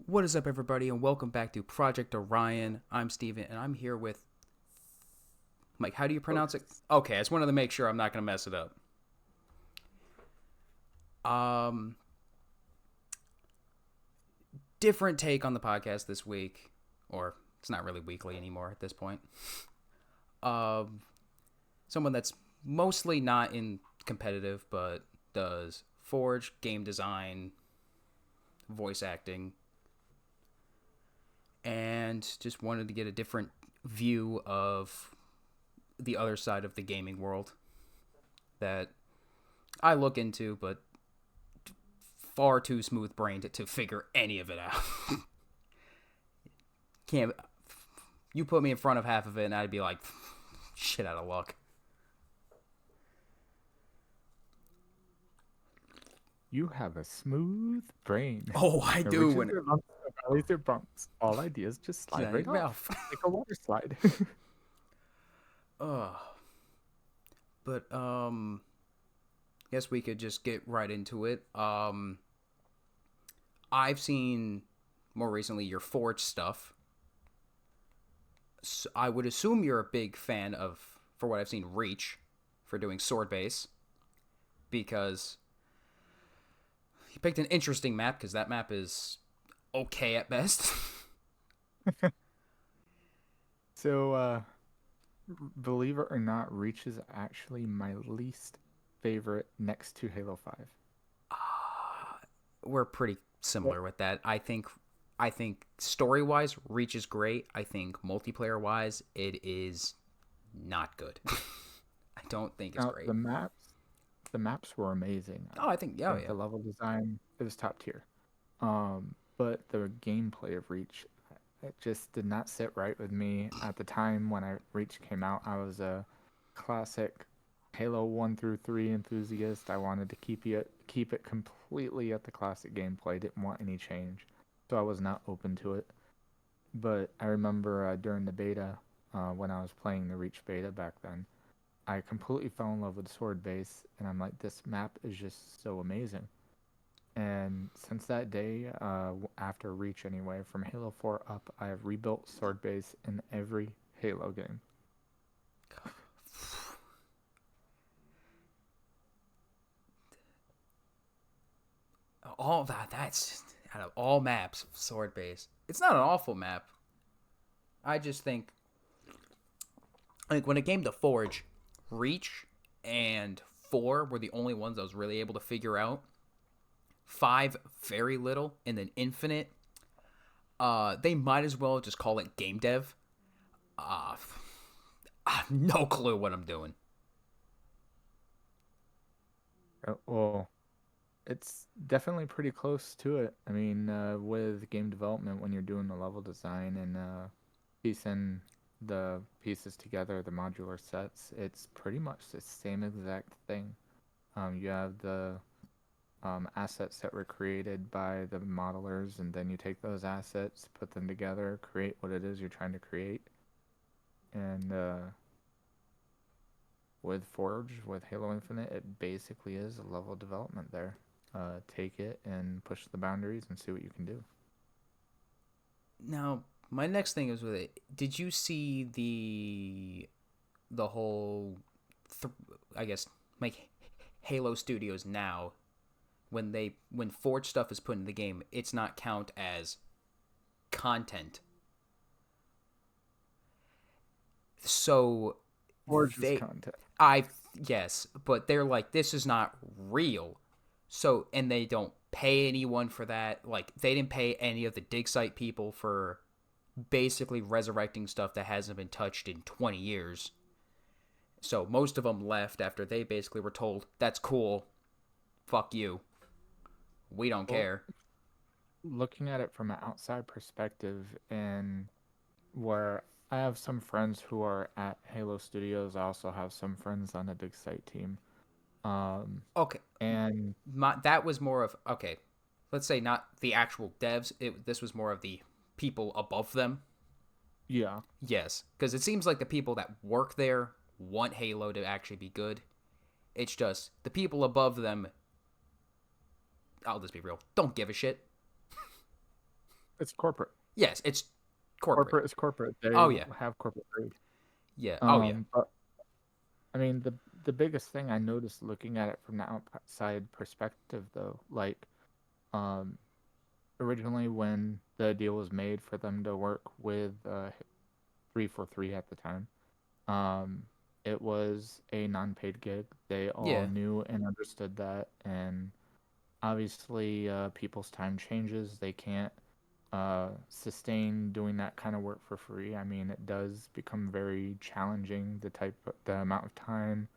What is up, everybody, and welcome back to Project Orion. I'm Steven, and I'm here with Mike. How do you pronounce it? FOTUS. Okay, I just wanted to make sure I'm not going to mess it up. Um, Different take on the podcast this week, or it's not really weekly anymore at this point. Um, Someone that's mostly not in competitive, but does forge, game design, voice acting, and just wanted to get a different view of the other side of the gaming world that I look into, but far too smooth brained to figure any of it out. Can't you put me in front of half of it, and I'd be like, shit out of luck. You have a smooth brain. Oh, I No do. ridges When or lumps, no valleys or bumps. All ideas just slide right off. Like a water slide. uh, but guess we could just get right into it. I've seen more recently your Forge stuff. So I would assume you're a big fan of, for what I've seen, Reach for doing sword base, because he picked an interesting map because that map is okay at best. So, believe it or not, Reach is actually my least favorite next to Halo 5. We're pretty But similar with that. I think story wise, Reach is great. I think multiplayer wise, it is not good. I don't think it's now great. the maps were amazing. Oh, I think I yeah, think yeah. the level design, it was top tier. But the gameplay of Reach, it just did not sit right with me at the time when Reach came out. I was a classic Halo 1 through 3 enthusiast. I wanted to keep it completely at the classic gameplay. Didn't want any change, so I was not open to it. But I remember during the beta, when I was playing the Reach beta back then, I completely fell in love with Sword Base, and I'm like, this map is just so amazing. And since that day, after Reach anyway, from Halo 4 up, I have rebuilt Sword Base in every Halo game. All that's out of all maps, sword base. It's not an awful map. I just think like when it came to Forge, Reach and 4 were the only ones I was really able to figure out. 5 very little, and then Infinite. They might as well just call it game dev. Uh, I have no clue what I'm doing. Well, it's definitely pretty close to it. I mean, with game development, when you're doing the level design and piecing the pieces together, the modular sets, it's pretty much the same exact thing. You have the assets that were created by the modelers, and then you take those assets, put them together, create what it is you're trying to create. And with Forge, with Halo Infinite, it basically is a level development there. Take it and push the boundaries and see what you can do. Now, my next thing is with it. Did you see the whole, I guess, like Halo Studios now, when Forge stuff is put in the game, it's not count as content. So Forge is they content. I yes, but they're like, this is not real. So, and they don't pay anyone for that. Like, they didn't pay any of the dig site people for basically resurrecting stuff that hasn't been touched in 20 years. So most of them left after they basically were told, that's cool, fuck you, we don't Well, care. looking at it from an outside perspective, and where I have some friends who are at Halo Studios, I also have some friends on the Dig Site team. Um, Okay, and that was more of, okay, let's say not the actual devs, this was more of the people above them. yeah, Yes, because it seems like the people that work there want Halo to actually be good. It's just the people above them, I'll just be real, don't give a shit. It's corporate. Yes, it's corporate. Corporate is corporate. They Oh yeah, have corporate greed. yeah. Oh yeah, But I mean, the biggest thing I noticed looking at it from the outside perspective, though, like, um, originally when the deal was made for them to work with 343 at the time, um, it was a non-paid gig. They all yeah, knew and understood that, and obviously, people's time changes. They can't sustain doing that kind of work for free. I mean, it does become very challenging, the amount of time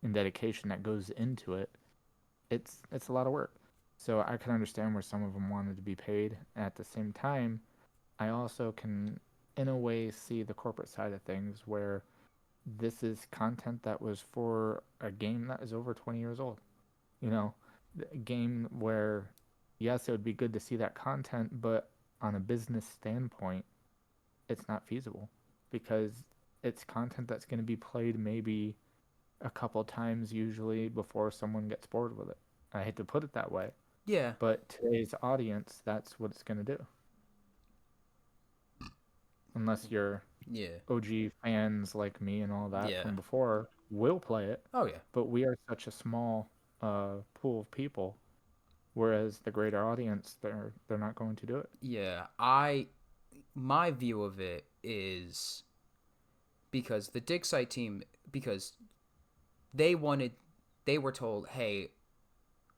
and dedication that goes into it. It's a lot of work. So I can understand where some of them wanted to be paid. At the same time, I also can, in a way, see the corporate side of things where this is content that was for a game that is over 20 years old. You know, a game where, yes, it would be good to see that content, but on a business standpoint, it's not feasible because it's content that's going to be played maybe a couple times usually before someone gets bored with it. I hate to put it that way, yeah, but today's audience, that's what it's going to do. Unless you're yeah, OG fans like me and all that yeah. from before, will play it, Oh yeah, but we are such a small pool of people. Whereas the greater audience, they're not going to do it. yeah. My view of it is because the dig site team, because they wanted, they were told, hey,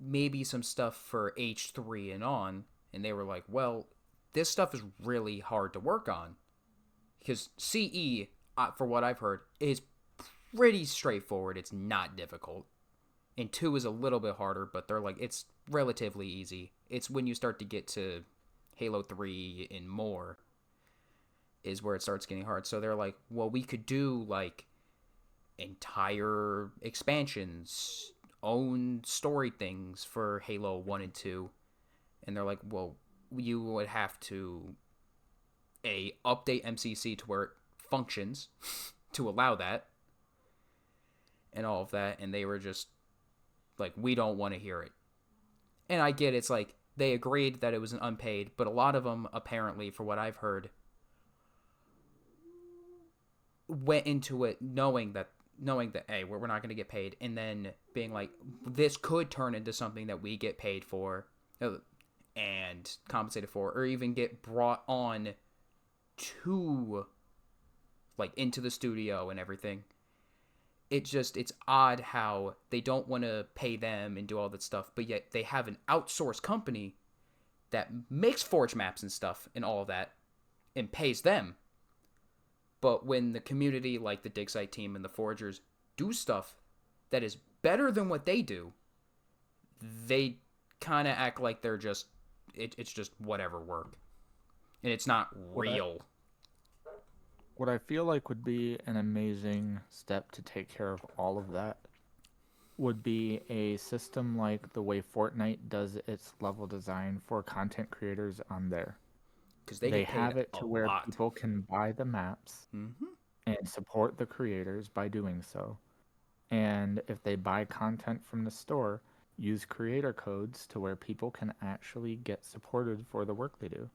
maybe some stuff for H3 and on, and they were like, well, this stuff is really hard to work on because CE, for what I've heard, is pretty straightforward. It's not difficult. And 2 is a little bit harder, but they're like, it's relatively easy. It's when you start to get to Halo 3 and more is where it starts getting hard. So they're like, well, we could do like entire expansions, own story things for Halo 1 and 2. And they're like, well, you would have to update MCC to where it functions to allow that and all of that. And they were just like, we don't want to hear it. And I get it's like they agreed that it was an unpaid, but a lot of them apparently, for what I've heard, went into it knowing that hey, we're not going to get paid, and then being like, this could turn into something that we get paid for and compensated for, or even get brought on to like into the studio and everything. It's odd how they don't want to pay them and do all that stuff, but yet they have an outsourced company that makes forge maps and stuff and all of that and pays them. But when the community, like the dig site team and the forgers, do stuff that is better than what they do, they kind of act like they're just it's just whatever work, and it's not What I real. what I feel like would be an amazing step to take care of all of that would be a system like the way Fortnite does its level design for content creators on there. Because they They get paid have it a to where lot. people can buy the maps Mm-hmm. and support the creators by doing so. And if they buy content from the store, use creator codes to where people can actually get supported for the work they do.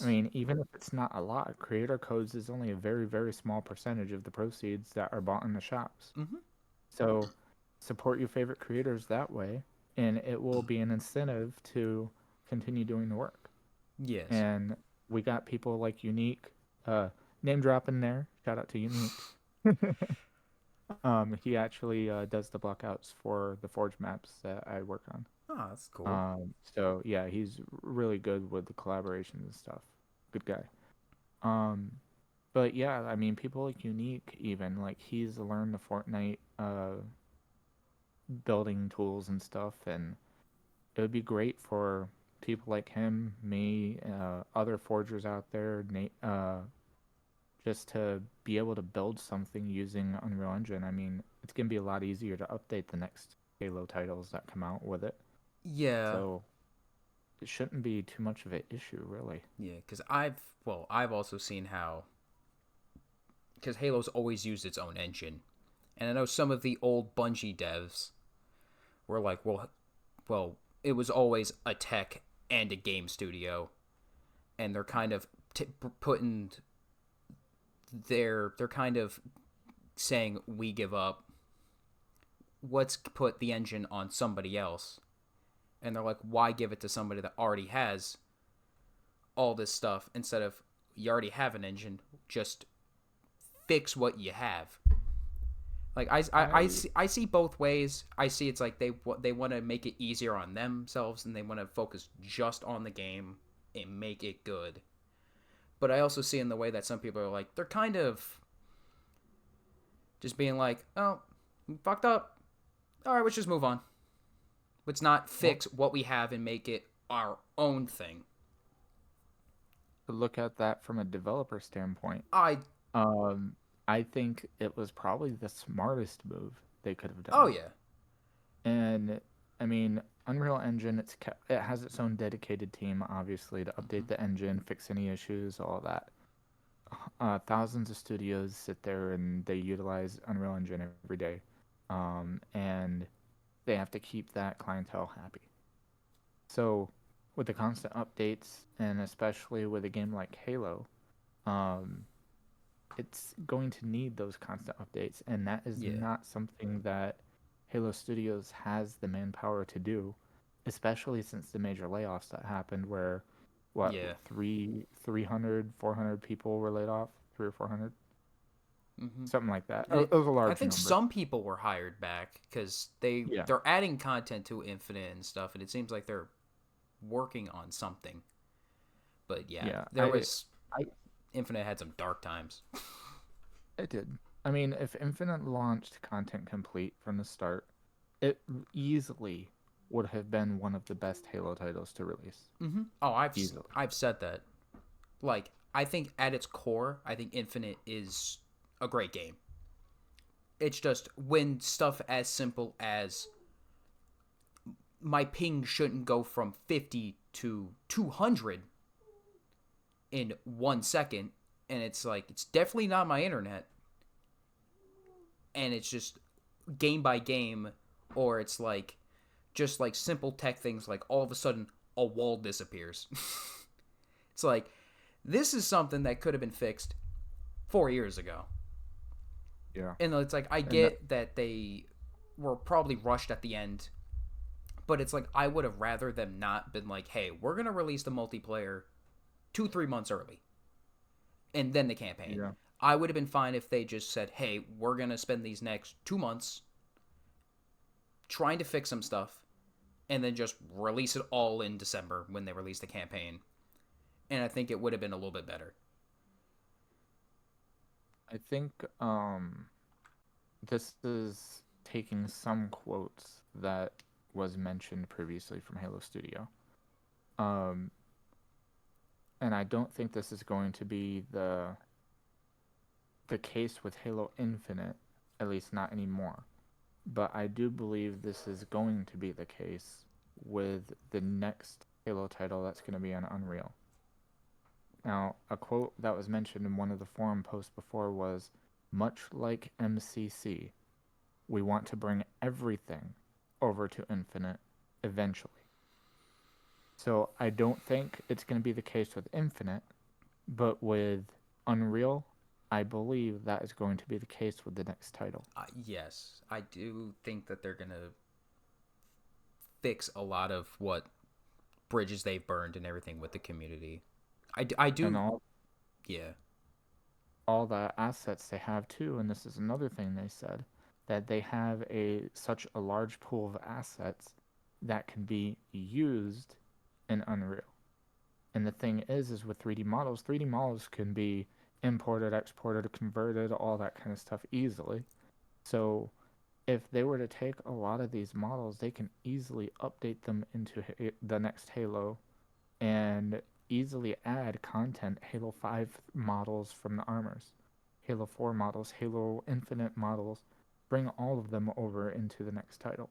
I Yes. mean, even if it's not a lot, creator codes is only a very, very small percentage of the proceeds that are bought in the shops. Mm-hmm. So support your favorite creators that way, and it will be an incentive to continue doing the work. Yes. And we got people like Unique, name dropping there. Shout out to Unique. He actually does the blockouts for the Forge maps that I work on. Oh, that's cool. So yeah, he's really good with the collaborations and stuff. Good guy. Um, but yeah, I mean, people like Unique even like he's learned the Fortnite building tools and stuff, and it would be great for people like him, me, other forgers out there, just to be able to build something using Unreal Engine. I mean, it's gonna be a lot easier to update the next Halo titles that come out with it. Yeah. So it shouldn't be too much of an issue, really. Yeah. Because I've also seen how because Halo's always used its own engine, and I know some of the old Bungie devs were like, well, it was always a tech and a game studio, and they're kind of putting they're kind of saying we give up. Let's put the engine on somebody else. And they're like, why give it to somebody that already has all this stuff instead of you already have an engine, just fix what you have. Like I see both ways. I see it's like they want to make it easier on themselves and they want to focus just on the game and make it good. But I also see in the way that some people are like they're kind of just being like, oh, we fucked up. All right, let's just move on. Let's not fix what we have and make it our own thing. To look at that from a developer standpoint, I I think it was probably the smartest move they could have done. Oh yeah. And I mean, Unreal Engine, it has its own dedicated team, obviously, to update the engine, fix any issues, all that. Thousands of studios sit there and they utilize Unreal Engine every day, and they have to keep that clientele happy. So, with the constant updates, and especially with a game like Halo, it's going to need those constant updates, and that is not something that Halo Studios has the manpower to do, especially since the major layoffs that happened where, 300, 400 people were laid off, 300 or 400? Something like that. It was a large I think number. some people were hired back because they're adding content to Infinite and stuff, and it seems like they're working on something. But Infinite had some dark times. It did. I mean, if Infinite launched Content Complete from the start, it easily would have been one of the best Halo titles to release. Oh, I've said that. Like, I think at its core, I think Infinite is a great game. It's just when stuff as simple as my ping shouldn't go from 50 to 200 in 1 second, and it's like, it's definitely not my internet, and it's just game by game, or it's like just like simple tech things like all of a sudden a wall disappears. It's like, this is something that could have been fixed 4 years ago. Yeah. And it's like, I get that they were probably rushed at the end, but it's like, I would have rather them not been like, hey, we're going to release the multiplayer 2-3 months early and then the campaign. Yeah. I would have been fine if they just said, hey, we're going to spend these next 2 months trying to fix some stuff and then just release it all in December when they release the campaign. And I think it would have been a little bit better. I think this is taking some quotes that was mentioned previously from Halo Studio. And I don't think this is going to be the case with Halo Infinite, at least not anymore. But I do believe this is going to be the case with the next Halo title that's going to be on Unreal. Now, a quote that was mentioned in one of the forum posts before was, much like MCC, we want to bring everything over to Infinite eventually. So I don't think it's going to be the case with Infinite, but with Unreal, I believe that is going to be the case with the next title. Yes, I do think that they're going to fix a lot of what bridges they've burned and everything with the community. I do. And all the assets they have too, and this is another thing they said, that they have such a large pool of assets that can be used in Unreal. And the thing is with 3D models can be imported, exported, converted, all that kind of stuff easily. So if they were to take a lot of these models, they can easily update them into the next Halo and easily add content, Halo 5 models from the armors, Halo 4 models, Halo Infinite models, bring all of them over into the next title.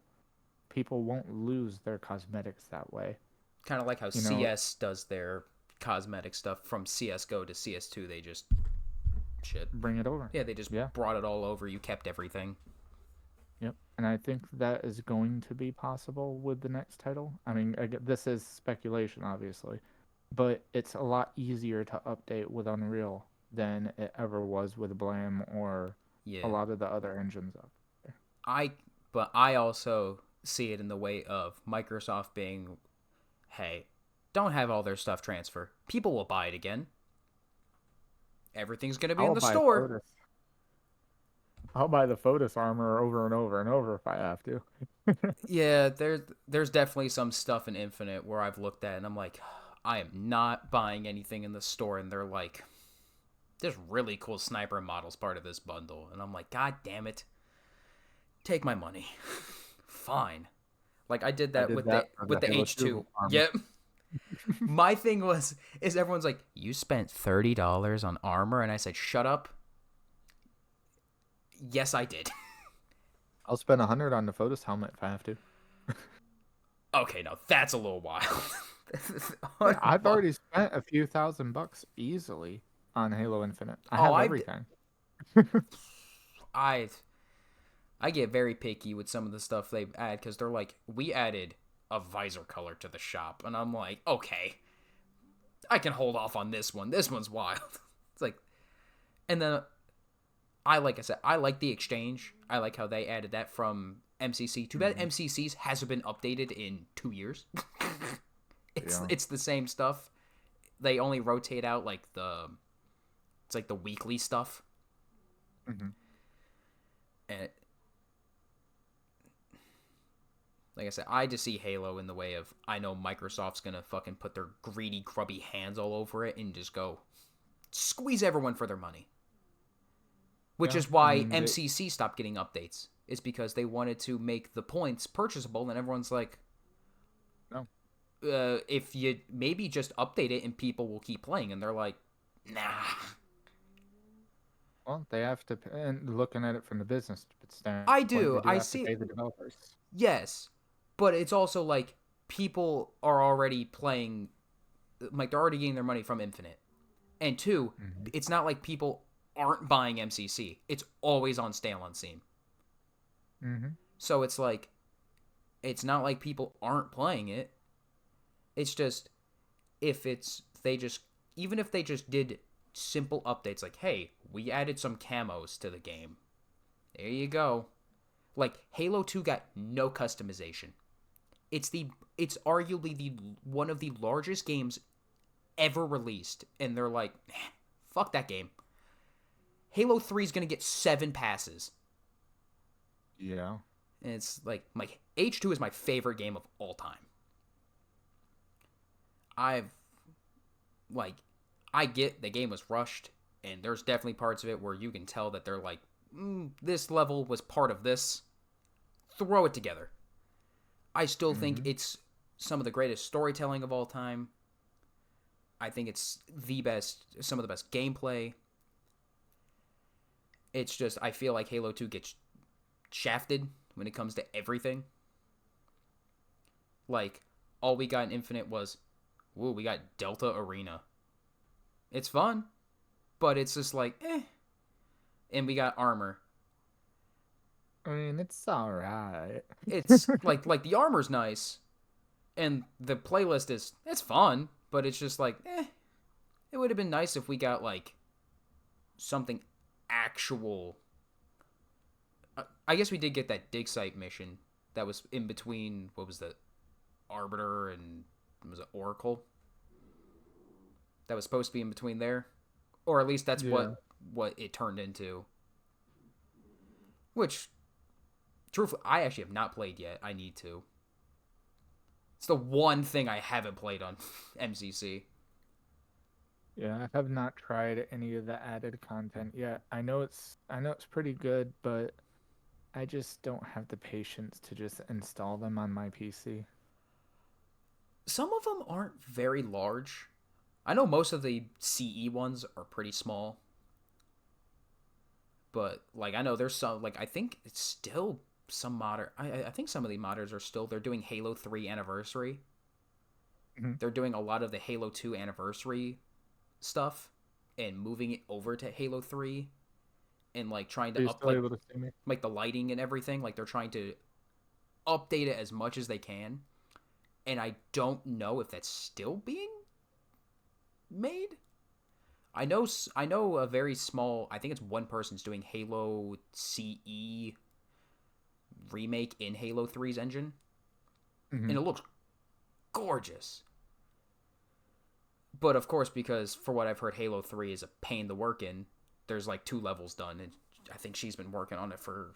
People won't lose their cosmetics that way. Kind of like how CS does their cosmetic stuff from CSGO to CS2. They just bring it over. Yeah, they just brought it all over. You kept everything. Yep. And I think that is going to be possible with the next title. I mean, this is speculation, obviously, but it's a lot easier to update with Unreal than it ever was with Blam or a Yeah. lot of the other engines out there. I but I also see it in the way of Microsoft being, hey, don't have all their stuff transfer. People will buy it again. Everything's gonna be in I'll the buy store. FOTUS. I'll buy the FOTUS armor over and over and over if I have to. Yeah, there's definitely some stuff in Infinite where I've looked at and I'm like, I am not buying anything in the store, and they're like, there's really cool sniper models part of this bundle, and I'm like, God damn it, take my money. Fine. Like I did I that did with that for the the Halo H2. 2 armor. Yep. My thing is everyone's like, you spent $30 on armor, and I said, shut up. Yes, I did. I'll spend 100 on the FOTUS helmet if I have to. Okay, no, that's a little wild. Yeah, I've $100. already spent a few $1,000 easily on Halo Infinite. I Oh, have everything. I I get very picky with some of the stuff they add because they're like, we added a visor color to the shop, and I'm like, okay, I can hold off on this one. This one's wild. It's like, and then like I said, I like the exchange. I like how they added that from MCC. Too bad MCC's hasn't been updated in 2 years. Yeah. It's the same stuff. They only rotate out like the weekly stuff. Mm-hmm. And like I said, I just see Halo in the way of, I know Microsoft's gonna fucking put their greedy, grubby hands all over it and just go squeeze everyone for their money. Which Yeah, is I why mean, MCC stopped getting updates. It's because they wanted to make the points purchasable, and everyone's like, no. if you maybe just update it and people will keep playing, and they're like, nah. Well, they have to, and looking at it from the business I standpoint, do. they do I have to see. pay the developers. Yes, but it's also like people are already playing, like they're already getting their money from Infinite, and two, Mm-hmm. it's not like people aren't buying MCC. It's always on sale on Steam. Mm-hmm. So it's like, it's not like people aren't playing it. It's just, if it's, they just, even if they just did simple updates like, hey, we added some camos to the game. There you go. Like, Halo 2 got no customization. It's arguably the one of the largest games ever released, and they're like, fuck that game. Halo 3 is gonna get 7 passes. Yeah. And it's like H2 is my favorite game of all time. I've like I get the game was rushed, and there's definitely parts of it where you can tell that they're like, this level was part of this. Throw it together. I still think Mm-hmm. it's some of the greatest storytelling of all time. I think it's some of the best gameplay. It's just, I feel like Halo 2 gets shafted when it comes to everything. Like, all we got in Infinite was, woo, we got Delta Arena. It's fun, but it's just like, eh. And we got armor. I mean, it's alright. It's like the armor's nice, and the playlist it's fun, but it's just like, eh. It would have been nice if we got like something actual. I guess we did get that dig site mission that was in between. What was the Arbiter and was it Oracle? That was supposed to be in between there, or at least that's Yeah. what it turned into. Which, truthfully, I actually have not played yet. I need to. It's the one thing I haven't played on MCC. Yeah, I have not tried any of the added content yet. I know it's pretty good, but I just don't have the patience to just install them on my PC. Some of them aren't very large. I know most of the CE ones are pretty small. But like I know there's some, like I think it's still some modder. I think some of the modders are still, they're doing Halo 3 anniversary. Mhm. They're doing a lot of the Halo 2 anniversary stuff and moving it over to Halo 3, and like trying Are to you up still able to see me? like the lighting and everything. Like they're trying to update it as much as they can. And I don't know if that's still being made. I know a very small. I think it's one person's doing Halo CE remake in Halo 3's engine, Hmm. and it looks gorgeous. But of course, because for what I've heard, Halo 3 is a pain to work in. There's like 2 levels done, and I think she's been working on it for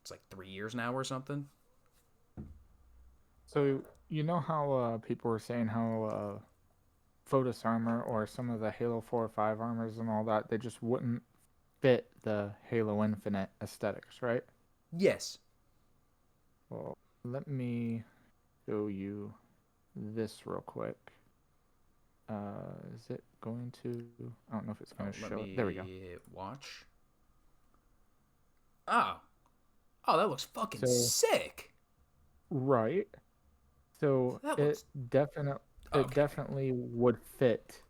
it's like 3 years now or something. So you know how people were saying how FOTUS armor or some of the Halo 4 or 5 armors and all that, they just wouldn't fit the Halo Infinite aesthetics, right? Yes. Well, let me show you this real quick. Is it going to? I don't know if it's going to Let show it. There we go. me watch. Oh, oh, that looks fucking So, sick. right. So That looks it okay. definitely would fit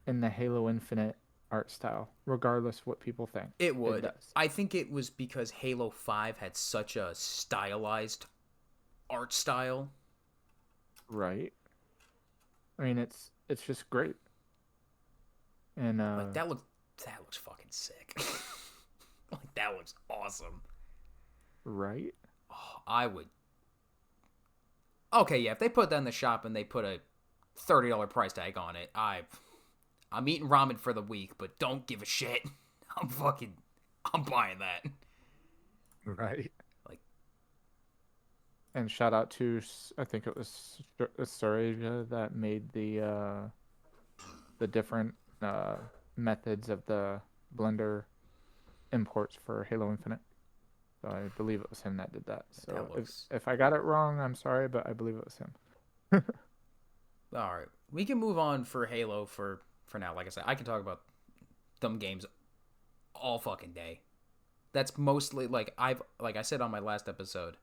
in the Halo Infinite art style, regardless what people think. It It would. does. I think it was because Halo 5 had such a stylized art style. Right. I mean, it's just great. And Like that looks fucking sick. Like that looks awesome. right. Oh, I would. Okay, yeah, if they put that in the shop and they put a $30 price tag on it, I'm eating ramen for the week, but don't give a shit. I'm buying that. Right. Like, And shout out to I think it was Surasia that made the different uh methods of the Blender imports for Halo Infinite. So I believe it was him that did that. that So if looks if I got it wrong, I'm sorry, but I believe it was him. all right. We can move on for Halo for now. Like I said, I can talk about them games all fucking day. That's mostly like I said on my last episode.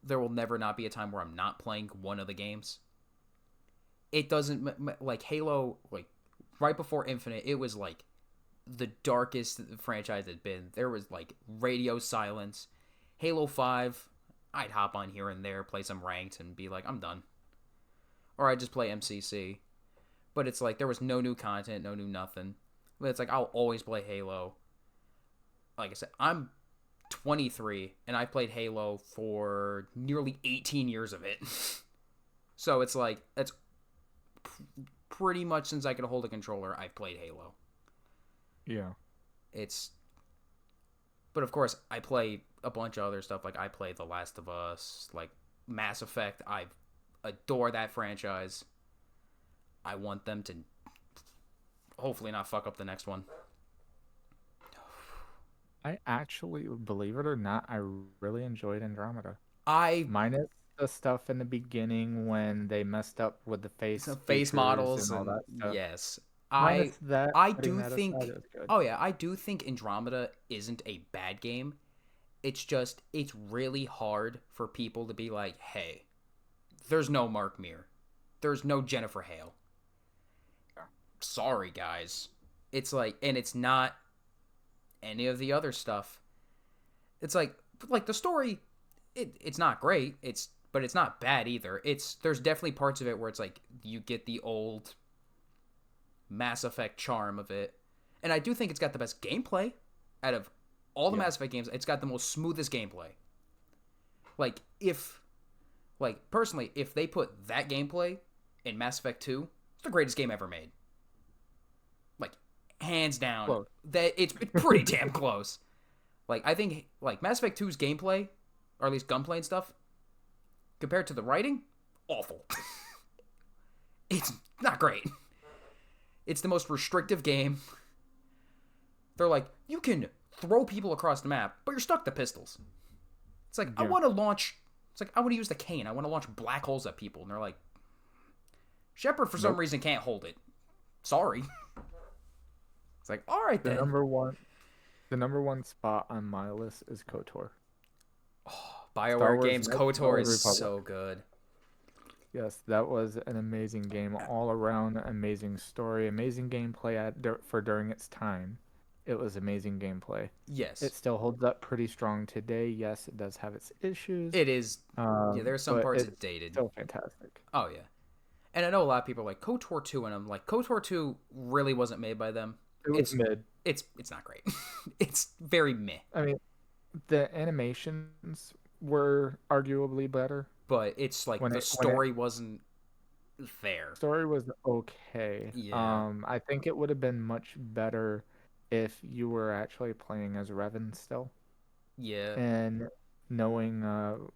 There will never not be a time where I'm not playing one of the games. It doesn't like Halo, like right before Infinite, it was like the darkest the franchise had been. There was like radio silence. Halo 5, I'd hop on here and there, play some ranked, and be like, I'm done. Or I'd just play MCC. But it's like there was no new content, no new nothing. But it's like I'll always play Halo. Like I said, I'm 23 and I played Halo for nearly 18 years of it. So it's like that's pretty much since I could hold a controller, I've played Halo. Yeah. It's but of course I play a bunch of other stuff like I play The Last of Us, like Mass Effect. I adore that franchise. I want them to hopefully not fuck up the next one. I actually, believe it or not, I really enjoyed Andromeda. I Minus the stuff in the beginning when they messed up with the face some face features models and all and that stuff. yes. Minus I that, I putting do that aside, it think was good. oh yeah, I do think Andromeda isn't a bad game. It's just it's really hard for people to be like, "Hey, there's no Mark Meer. There's no Jennifer Hale. Yeah. Sorry, guys." It's like and it's not any of the other stuff. It's like the story it's not great. But it's not bad either. It's there's definitely parts of it where it's like you get the old Mass Effect charm of it. And I do think it's got the best gameplay out of all the Yeah. Mass Effect games. It's got the most smoothest gameplay. Like if personally, if they put that gameplay in Mass Effect 2, it's the greatest game ever made. Like hands down. Close. That it's pretty damn close. Like I think like Mass Effect 2's gameplay, or at least gunplay and stuff, compared to the writing, awful. It's not great. It's the most restrictive game. They're like, you can throw people across the map, but you're stuck to pistols. It's like, I Yeah. want to launch. It's like, I want to use the cane. I want to launch black holes at people. And they're like, Shepard, for some Nope. reason, can't hold it. Sorry. It's like, all right The then. number one, the number one spot on my list is KOTOR. Oh, Star BioWare Wars games, Knights of the KOTOR Old is Republic. so good. Yes, that was an amazing game, all around amazing story, amazing gameplay for during its time. It was amazing gameplay. It Yes, still holds up pretty strong today. Yes, it does have its issues, it is. Yeah, there's some but parts it's it dated. still fantastic. Oh, yeah. And I know a lot of people are like KOTOR 2, and I'm like, KOTOR 2 really wasn't made by them. It was It's mid. it's not great. It's very meh. I mean, the animations were arguably better But it's like the when it story wasn't there. story was okay. Yeah. I think it would have been much better if you were actually playing as Revan still Yeah. and knowing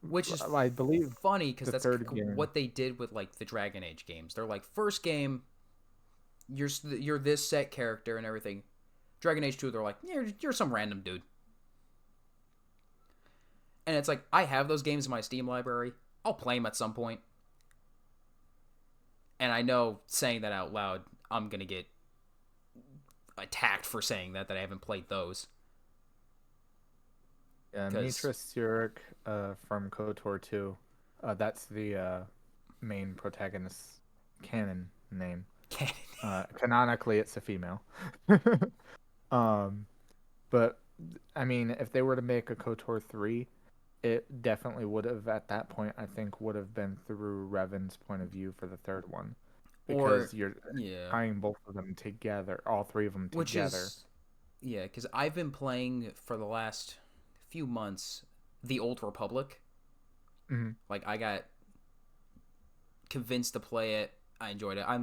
Which is I believe funny because the that's third game. what they did with like the Dragon Age games. They're like, first game, you're this set character and everything. Dragon Age 2, they're like, you're some random dude. And it's like, I have those games in my Steam library. I'll play them at some point. And I know saying that out loud, I'm going to get attacked for saying that I haven't played those. Yeah, Mitra Surik from KOTOR 2. That's the main protagonist's canon name. Canonically, it's a female. But I mean, if they were to make a KOTOR 3, it definitely would have, at that point, I think, would have been through Revan's point of view for the third one. Because you're tying both of them together, all three of them together. Which is, because I've been playing for the last few months the Old Republic. Mm-hmm. Like, I got convinced to play it. I enjoyed it. I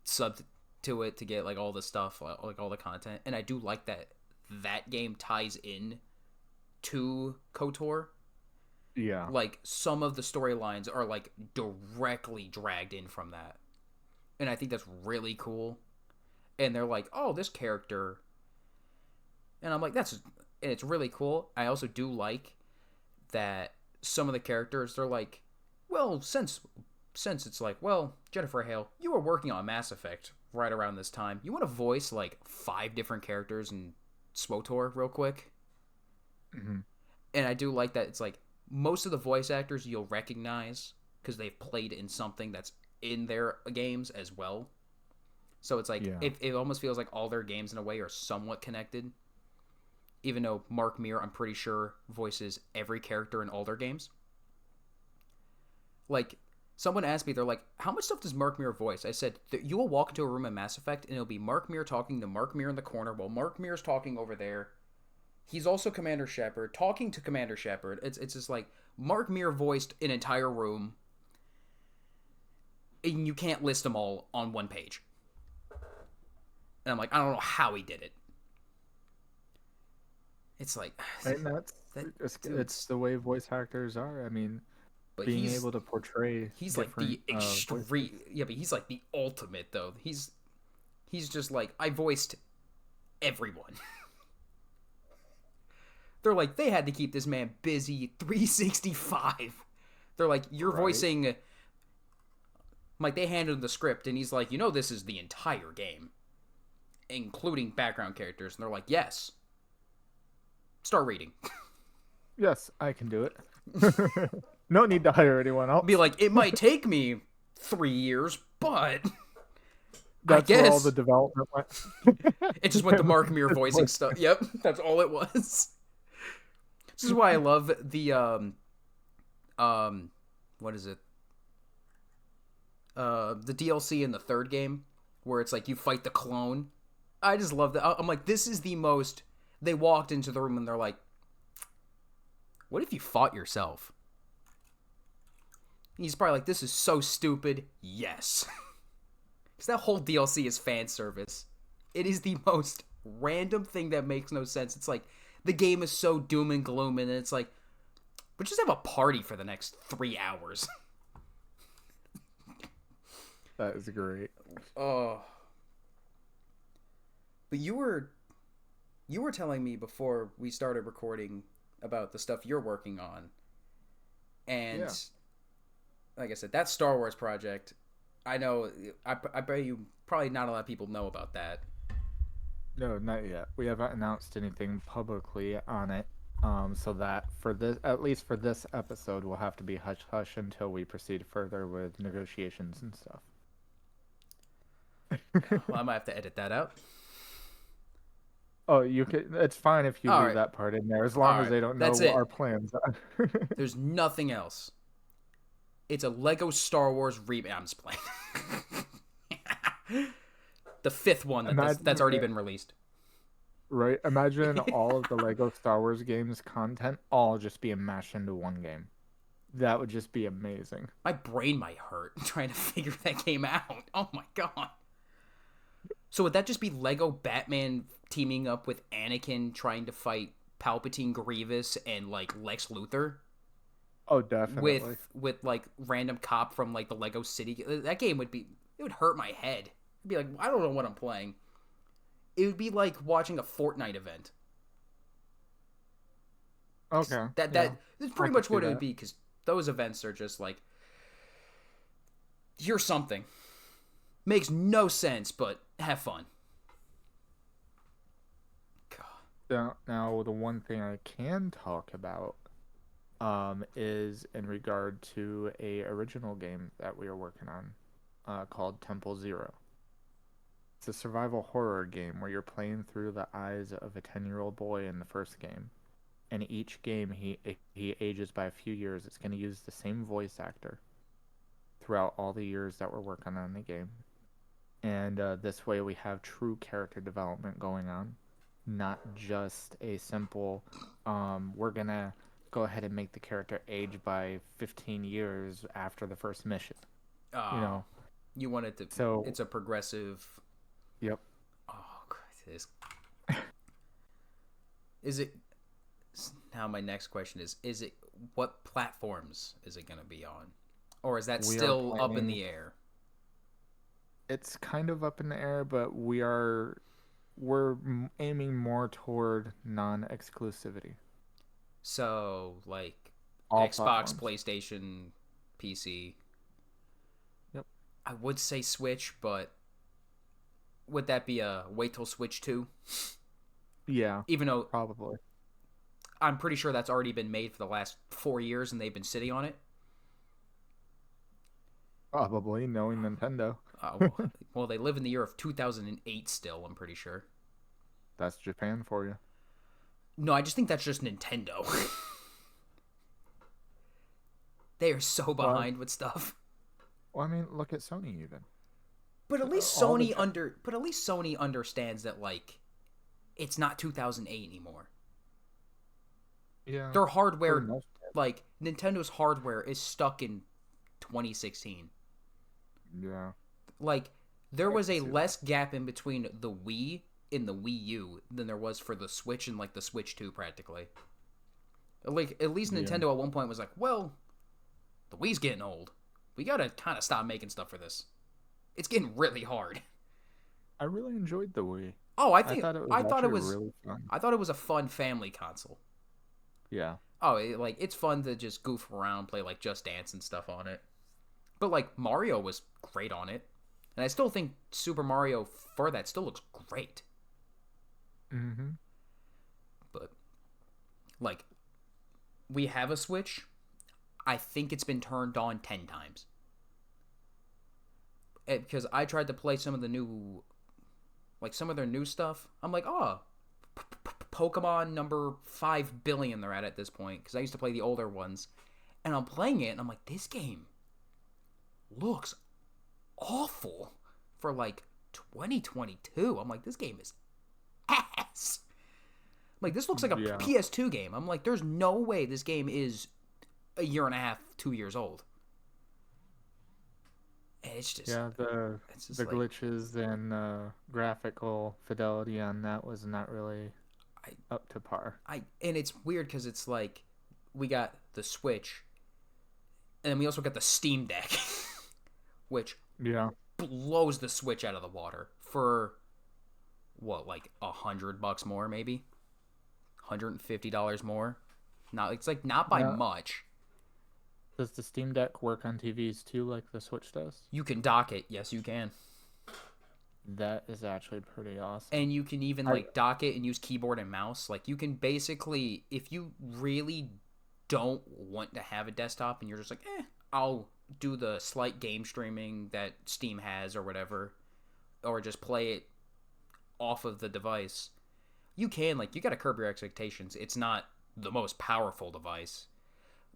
subbed to it to get like all the stuff, like all the content, and I do like that game ties in to KOTOR. Yeah. Like, some of the storylines are like directly dragged in from that. And I think that's really cool. And they're like, oh, this character. And I'm like, and it's really cool. I also do like that some of the characters, they're like, well, since it's like, well, Jennifer Hale, you were working on Mass Effect right around this time. You want to voice like 5 different characters in SWTOR real quick? Mm-hmm. And I do like that it's like, most of the voice actors you'll recognize because they've played in something that's in their games as well. So it's like, it almost feels like all their games in a way are somewhat connected. Even though Mark Meer, I'm pretty sure, voices every character in all their games. Like, someone asked me, they're like, how much stuff does Mark Meer voice? I said, you will walk into a room in Mass Effect and it'll be Mark Meer talking to Mark Meer in the corner while Mark Meer's talking over there. He's also Commander Shepard, talking to Commander Shepard. It's just like, Mark Meer voiced an entire room, and you can't list them all on one page. And I'm like, I don't know how he did it. It's like... And it's the way voice actors are. I mean, but being able to portray... He's like the extreme... Yeah, but he's like the ultimate, though. He's just like, I voiced everyone. They're like, they had to keep this man busy 365. They're like, you're voicing... Like, they handed him the script, and he's like, this is the entire game, including background characters. And they're like, yes. Start reading. Yes, I can do it. No need to hire anyone else. Be like, it might take me 3 years, but... That's where all the development went. It just went to Mark Meer voicing stuff. Yep, that's all it was. This is why I love the what is it? The DLC in the third game where it's like you fight the clone. I just love that. I'm like, this is the most... They walked into the room and they're like, what if you fought yourself? And he's probably like, this is so stupid. Yes. Because that whole DLC is fan service. It is the most random thing that makes no sense. It's like, the game is so doom and gloom, and it's like, but just have a party for the next 3 hours. That is great. Oh. But you were telling me before we started recording about the stuff you're working on. And like I said, that Star Wars project, I know, I bet you probably not a lot of people know about that. No, not yet. We haven't announced anything publicly on it. So that at least for this episode, we'll have to be hush hush until we proceed further with negotiations and stuff. Well, I might have to edit that out. Oh, you can. It's fine if you leave that part in there, as long as they don't know what our plans are. There's nothing else. It's a Lego Star Wars remake. I'm just playing. The fifth one that's already been released. Right? Imagine all of the Lego Star Wars games content all just being mashed into one game. That would just be amazing. My brain might hurt trying to figure that game out. Oh my god. So would that just be Lego Batman teaming up with Anakin trying to fight Palpatine, Grievous, and like Lex Luthor? Oh, definitely. With like random cop from like the Lego City. That game would hurt my head. It'd be like, I don't know what I'm playing. It would be like watching a Fortnite event. Okay. That's pretty much what it would be, because those events are just like, here's something. Makes no sense, but have fun. God. Now, the one thing I can talk about is in regard to a original game that we are working on called Temple Zero. It's a survival horror game where you're playing through the eyes of a 10-year-old boy in the first game. And each game, he ages by a few years. It's going to use the same voice actor throughout all the years that we're working on the game. And this way we have true character development going on. Not just a simple, we're going to go ahead and make the character age by 15 years after the first mission. You want it to... So, it's a progressive... Yep. Oh, Christ. Is it... Now my next question is it... What platforms is it going to be on? Or is that still up in the air? It's kind of up in the air, but we're aiming more toward non-exclusivity. So, like, all Xbox, platforms. PlayStation, PC. Yep. I would say Switch, but would that be a wait till Switch 2? Yeah. Even though probably. I'm pretty sure that's already been made for the last 4 years and they've been sitting on it. Probably, knowing Nintendo. Well, they live in the year of 2008 still, I'm pretty sure. That's Japan for you. No, I just think that's just Nintendo. They are so behind with stuff. Well, I mean, look at Sony even. But at least Sony understands that, like, it's not 2008 anymore. Yeah. Their hardware, like, Nintendo's hardware is stuck in 2016. Yeah. Like, there was a less gap in between the Wii and the Wii U than there was for the Switch and, like, the Switch 2, practically. Like, at least Nintendo at one point was like, well, the Wii's getting old. We gotta kind of stop making stuff for this. It's getting really hard. I really enjoyed the Wii. Oh, I thought it was really fun. I thought it was a fun family console. Yeah. Oh, it's fun to just goof around, play, like, Just Dance and stuff on it. But, like, Mario was great on it. And I still think Super Mario for that still looks great. Mm-hmm. But, like, we have a Switch. I think it's been turned on 10 times. Because I tried to play some of the new... Like, some of their new stuff. I'm like, oh... Pokemon number 5 billion they're at this point. Because I used to play the older ones. And I'm playing it, and I'm like, this game looks awful for, like, 2022. I'm like, this game is ass. Like, this looks like a PS2 game. I'm like, there's no way this game is a year and a half, 2 years old. And it's just... Yeah, the glitches and graphical fidelity on that was not really up to par. And it's weird because it's like, we got the Switch, and then we also got the Steam Deck, which blows the Switch out of the water for, what, like $100 more, maybe? $150 more? It's like not by much. Does the Steam Deck work on TVs too, like the Switch does? You can dock it. Yes, you can. That is actually pretty awesome. And you can even, like, dock it and use keyboard and mouse. Like, you can basically, if you really don't want to have a desktop and you're just like, I'll do the slight game streaming that Steam has or whatever, or just play it off of the device, you can. Like, you gotta curb your expectations. It's not the most powerful device,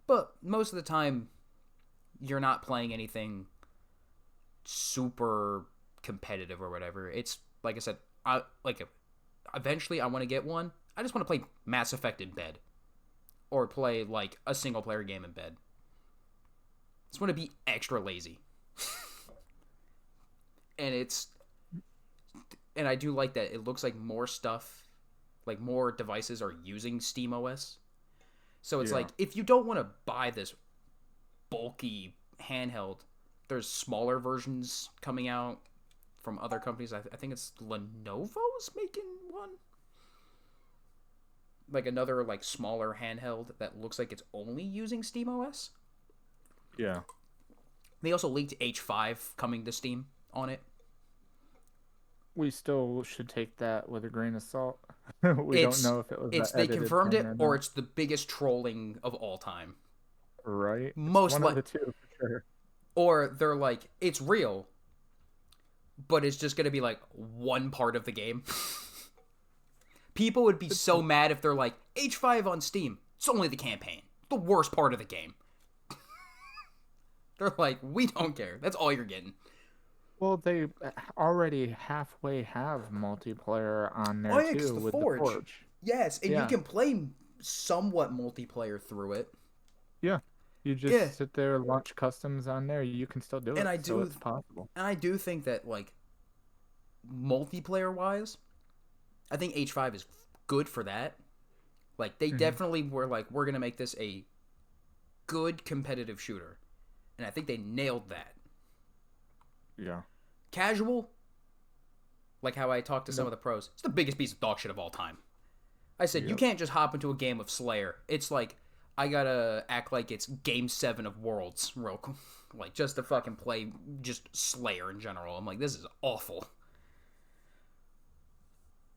but most of the time you're not playing anything super competitive or whatever. It's like I said, eventually I want to get one. I just want to play Mass Effect in bed, or play like a single player game in bed. Just want to be extra lazy. And I do like that it looks like more stuff, like more devices are using SteamOS. So it's like, if you don't want to buy this bulky handheld, there's smaller versions coming out from other companies. I think it's Lenovo's making one. Like another like smaller handheld that looks like it's only using SteamOS. Yeah. They also leaked H5 coming to Steam on it. We still should take that with a grain of salt. We don't know if it was they confirmed it or it's the biggest trolling of all time. Right. Most one of the two for sure. Or they're like, it's real, but it's just gonna be like one part of the game. People would be so mad if they're like, H5 on Steam, it's only the campaign, the worst part of the game. They're like, we don't care, that's all you're getting. Well, they already halfway have multiplayer on there too with the Forge. Yes, and you can play somewhat multiplayer through it. Yeah. You just sit there, launch customs on there. You can still do it. So it's possible. And I do think that, like, multiplayer-wise, I think H5 is good for that. Like, they definitely were like, we're going to make this a good competitive shooter. And I think they nailed that. Yeah. Casual, like how I talked to some of the pros, it's the biggest piece of dog shit of all time. I said, you can't just hop into a game of Slayer. It's like, I gotta act like it's Game 7 of Worlds, real quick. Like, just to fucking play just Slayer in general. I'm like, this is awful.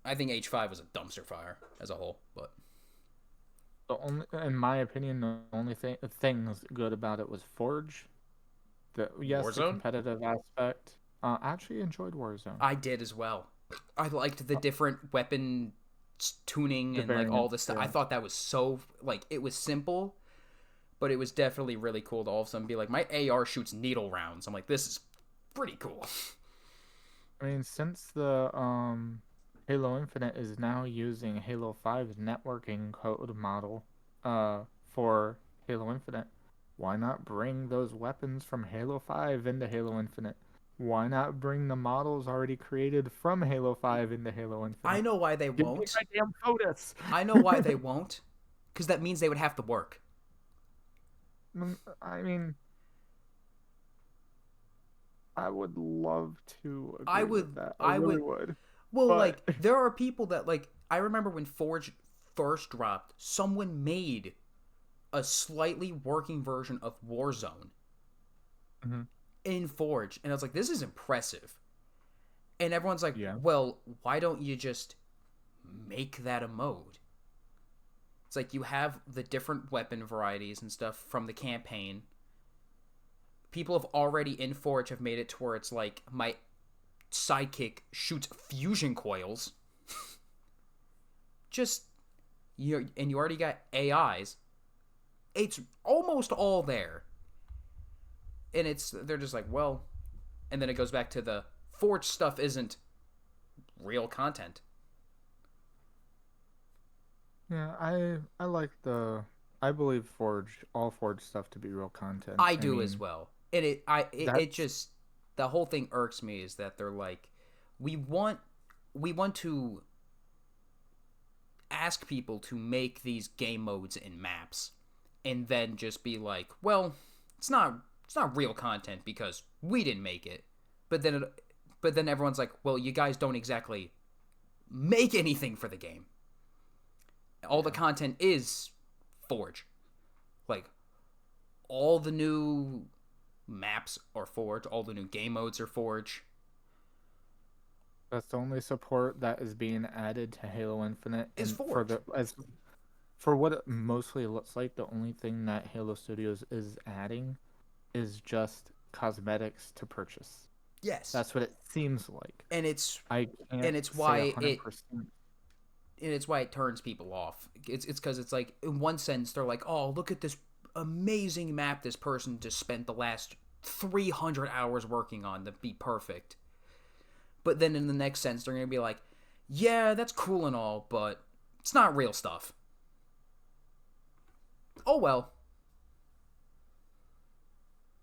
I think H5 was a dumpster fire as a whole, but... In my opinion, the only things good about it was Forge. Warzone? The competitive aspect. I actually enjoyed Warzone. I did as well. I liked the different weapon tuning and like all this stuff. I thought that was so, like, it was simple, but it was definitely really cool to all of a sudden be like, my AR shoots needle rounds. I'm like, this is pretty cool. I mean, since the Halo Infinite is now using Halo 5's networking code model for Halo Infinite, why not bring those weapons from Halo 5 into Halo Infinite? Why not bring the models already created from Halo 5 into Halo Infinite? I know why they won't. Give me my damn FOTUS. I know why they won't. Because that means they would have to work. I mean, I would love to agree with that. I really would. Well, like, there are people that, like, I remember when Forge first dropped, someone made a slightly working version of Warzone in Forge. And I was like, this is impressive. And everyone's like, well, why don't you just make that a mode? It's like you have the different weapon varieties and stuff from the campaign. People have already in Forge have made it to where it's like, my sidekick shoots fusion coils. You already got AIs. It's almost all there. And they're just like, well, and then it goes back to the Forge stuff isn't real content. Yeah, I like I believe all Forge stuff to be real content. I mean, as well. And it just, the whole thing irks me is that they're like, we want to ask people to make these game modes and maps, and then just be like, well, it's not real content because we didn't make it. But then everyone's like, well, you guys don't exactly make anything for the game. All the content is Forge. Like, all the new maps are Forge, all the new game modes are Forge. That's the only support that is being added to Halo Infinite. Is Forge. For what it mostly looks like, the only thing that Halo Studios is adding is just cosmetics to purchase. Yes. That's what it seems like. And it's why it turns people off. It's because it's like, in one sense, they're like, oh, look at this amazing map this person just spent the last 300 hours working on to be perfect. But then in the next sense, they're going to be like, yeah, that's cool and all, but it's not real stuff. Oh well.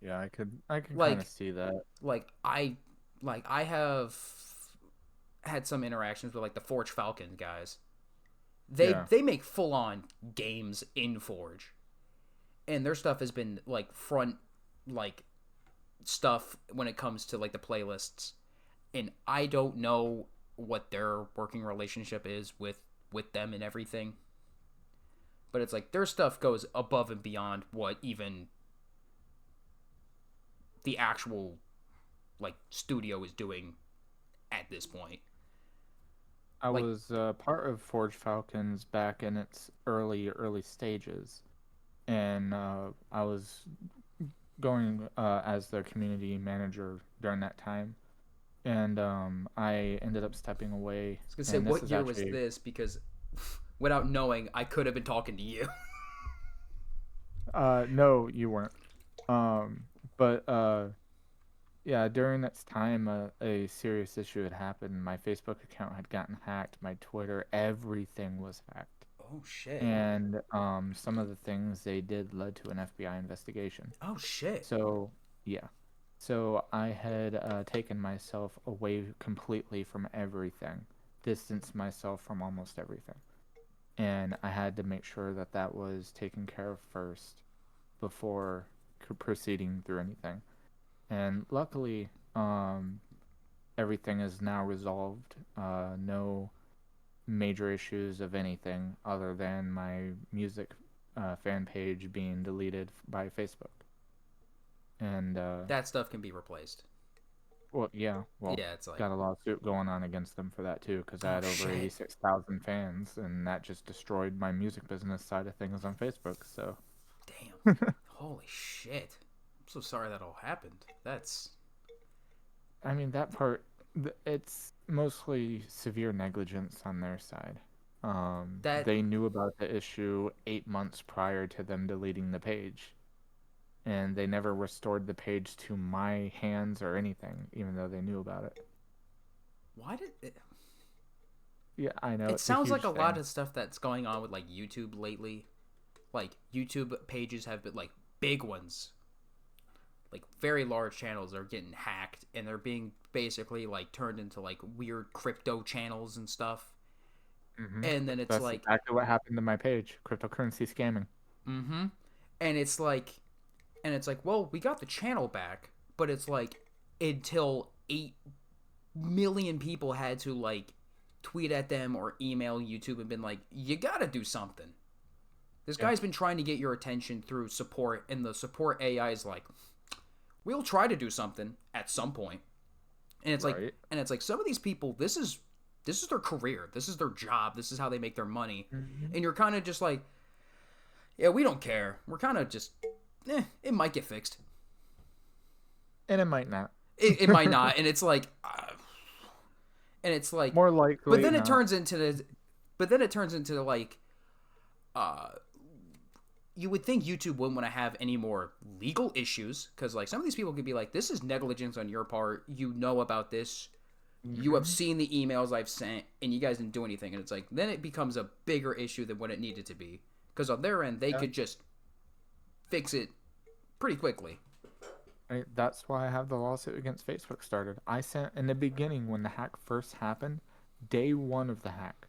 Yeah, I can Like, kind of see that. like I have had some interactions with like the Forge Falcon guys. Yeah. They make full on games in Forge. And their stuff has been like front like stuff when it comes to like the playlists. And I don't know what their working relationship is with them and everything. But it's like their stuff goes above and beyond what even the actual like studio is doing at this point. I Like, was part of Forge Falcons back in its early stages, and I was going as their community manager during that time, and I ended up stepping away. I was gonna say, And this what is year was actually this? Because without knowing, I could have been talking to you. no, you weren't. But yeah, during that time, a serious issue had happened. My Facebook account had gotten hacked. My Twitter, everything was hacked. Oh shit! And some of the things they did led to an FBI investigation. Oh shit! So yeah, so I had taken myself away completely from everything, distanced myself from almost everything, and I had to make sure that that was taken care of first before proceeding through anything. And luckily, everything is now resolved. No major issues of anything other than my music fan page being deleted by Facebook. And That stuff can be replaced. well, yeah, well, Yeah, it's like, got a lawsuit going on against them for that too, because I oh had over shit! 86,000 fans, and that just destroyed my music business side of things on Facebook. So, Damn! Holy shit! I'm so sorry that all happened. That's I mean, that part, it's mostly severe negligence on their side. that. They knew about the issue 8 months prior to them deleting the page, and they never restored the page to my hands or anything, even though they knew about it. Why did it? Yeah, I know It it's a sounds like huge a lot thing. of stuff that's going on with like YouTube lately. Like YouTube pages have been like big ones, like very large channels are getting hacked and they're being basically like turned into like weird crypto channels and stuff. Hmm. And then it's That's like, exactly what happened to my page, cryptocurrency scamming. mm-hmm. And it's like, well, we got the channel back, but it's like until 8 million people had to like tweet at them or email YouTube and been like, you gotta do something. This Yeah, guy's been trying to get your attention through support, and the support AI is like, we'll try to do something at some point. And it's like, right. some of these people, this is their career, this is their job, this is how they make their money, Hmm. and you're kind of just like, yeah, we don't care. We're kind of just, it might get fixed. And it might not. It might not, and it's like, More but likely then it not. turns into like, uh, you would think YouTube wouldn't want to have any more legal issues because like some of these people could be like, this is negligence on your part. You know about this. You have Hmm. seen the emails I've sent, and you guys didn't do anything. And it's like then it becomes a bigger issue than what it needed to be because on their end they Yeah. could just fix it pretty quickly. That's why I have the lawsuit against Facebook started. I sent in the beginning when the hack first happened, day one of the hack,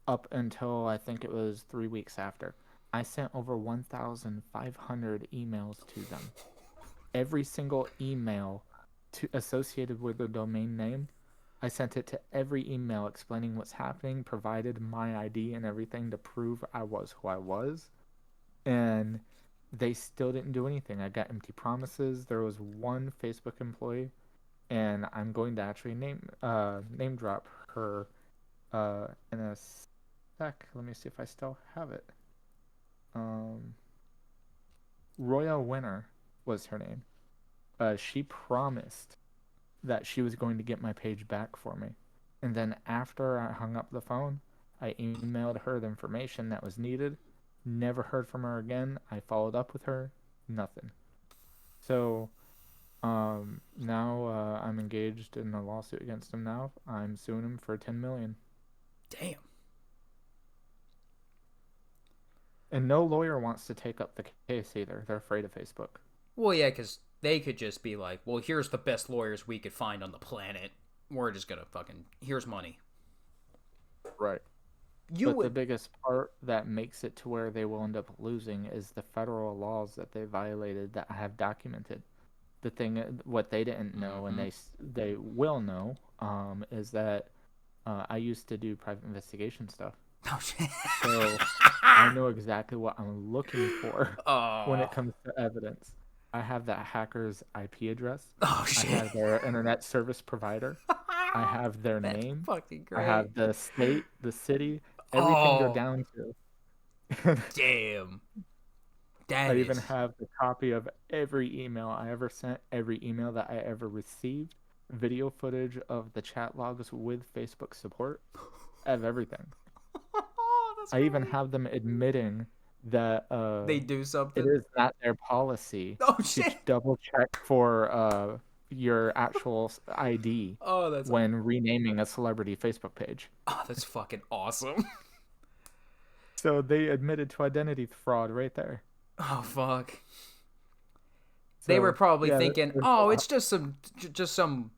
up until I think it was 3 weeks after. I sent over 1,500 emails to them. Every single email associated with the domain name, I sent it to every email explaining what's happening, provided my ID and everything to prove I was who I was, and they still didn't do anything. I got empty promises. There was one Facebook employee, and I'm going to actually name drop her in a sec. Let me see if I still have it. Um, Royal Winner was her name. She promised that she was going to get my page back for me. And then after I hung up the phone, I emailed her the information that was needed, Never heard from her again. I followed up with her. Nothing. So now I'm engaged in a lawsuit against him now. I'm suing him for 10 million. Damn. And no lawyer wants to take up the case either. They're afraid of Facebook. Well, yeah, because they could just be like, well, here's the best lawyers we could find on the planet. We're just gonna fucking, here's money. Right. But the biggest part that makes it to where they will end up losing is the federal laws that they violated that I have documented. The thing, what they didn't know, and they will know, is that I used to do private investigation stuff. Oh shit. So I know exactly what I'm looking for when it comes to evidence. I have that hacker's IP address. Oh shit. I have their internet service provider. I have their name. Fucking great. I have the state, the city, everything they're down to. Damn. I even have the copy of every email I ever sent, every email that I ever received, video footage of the chat logs with Facebook support. I have everything. I even have them admitting that they do something. It is not their policy to double check for your actual ID when renaming a celebrity Facebook page. Oh, that's fucking awesome. So they admitted to identity fraud right there. Oh fuck. So, they were probably thinking, "Oh, it's just some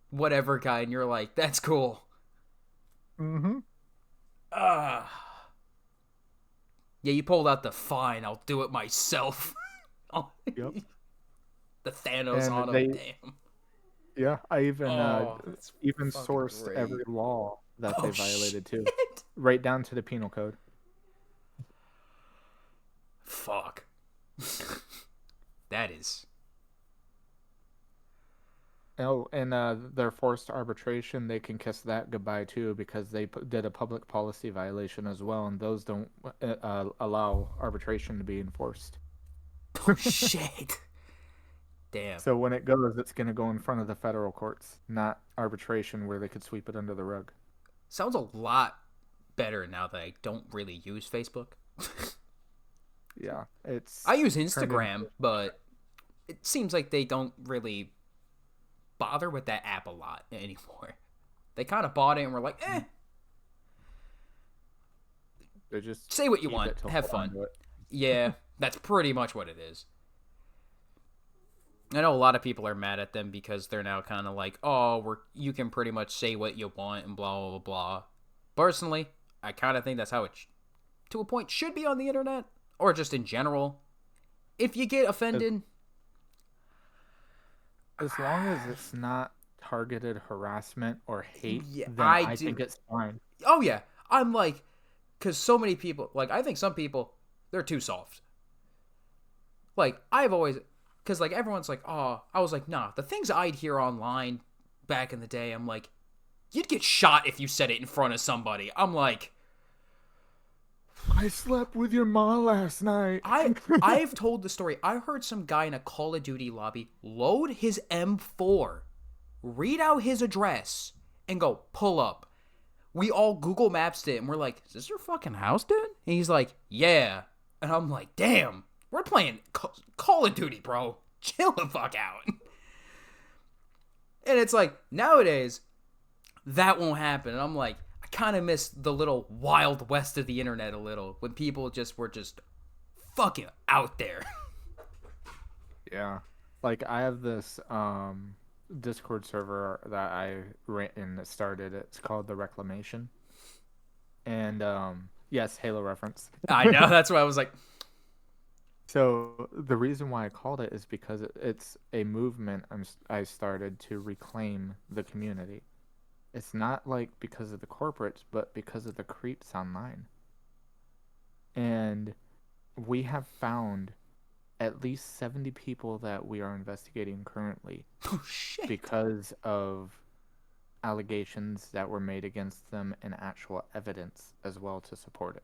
whatever guy," and you're like, "That's cool." Yeah, you pulled out the fine. I'll do it myself. Yep. The Thanos and on him. Damn. Yeah, I even sourced every law that they violated too, right down to the penal code. Fuck. That is. Oh, and their forced arbitration, they can kiss that goodbye too, because they did a public policy violation as well, and those don't allow arbitration to be enforced. Oh shit. Damn. So when it goes, it's going to go in front of the federal courts, not arbitration where they could sweep it under the rug. Sounds a lot better now that I don't really use Facebook. Yeah, I use Instagram, but it seems like they don't really bother with that app a lot anymore. They kind of bought it and were like, eh. They just say what you want, have fun. Yeah, that's pretty much what it is. I know a lot of people are mad at them because they're now kind of like, oh, you can pretty much say what you want and blah, blah, blah. Personally, I kind of think that's how it, to a point, should be on the internet. Or just in general. If you get offended. As long as it's not targeted harassment or hate, then I think it's fine. Oh, yeah. I'm like, because so many people, like, I think some people, they're too soft. Like, I've always, because, like, everyone's like, oh, I was like, nah, the things I'd hear online back in the day, I'm like, you'd get shot if you said it in front of somebody. I'm like, I slept with your mom last night. I've told the story. I heard some guy in a Call of Duty lobby load his M4, read out his address, and go, pull up. We all Google Maps it, and we're like, is this your fucking house, dude? And he's like, yeah. And I'm like, damn, we're playing Call of Duty, bro. Chill the fuck out. And it's like, nowadays, that won't happen. And I'm like, kind of miss the little wild west of the internet a little, when people just were just fucking out there. Yeah, like I have this Discord server that I ran and started. It's called The Reclamation, and yes, Halo reference. I know, that's why I was like. So the reason why I called it is because it's a movement I started to reclaim the community. It's not like because of the corporates, but because of the creeps online. And we have found at least 70 people that we are investigating currently. Oh, shit. Because of allegations that were made against them and actual evidence as well to support it.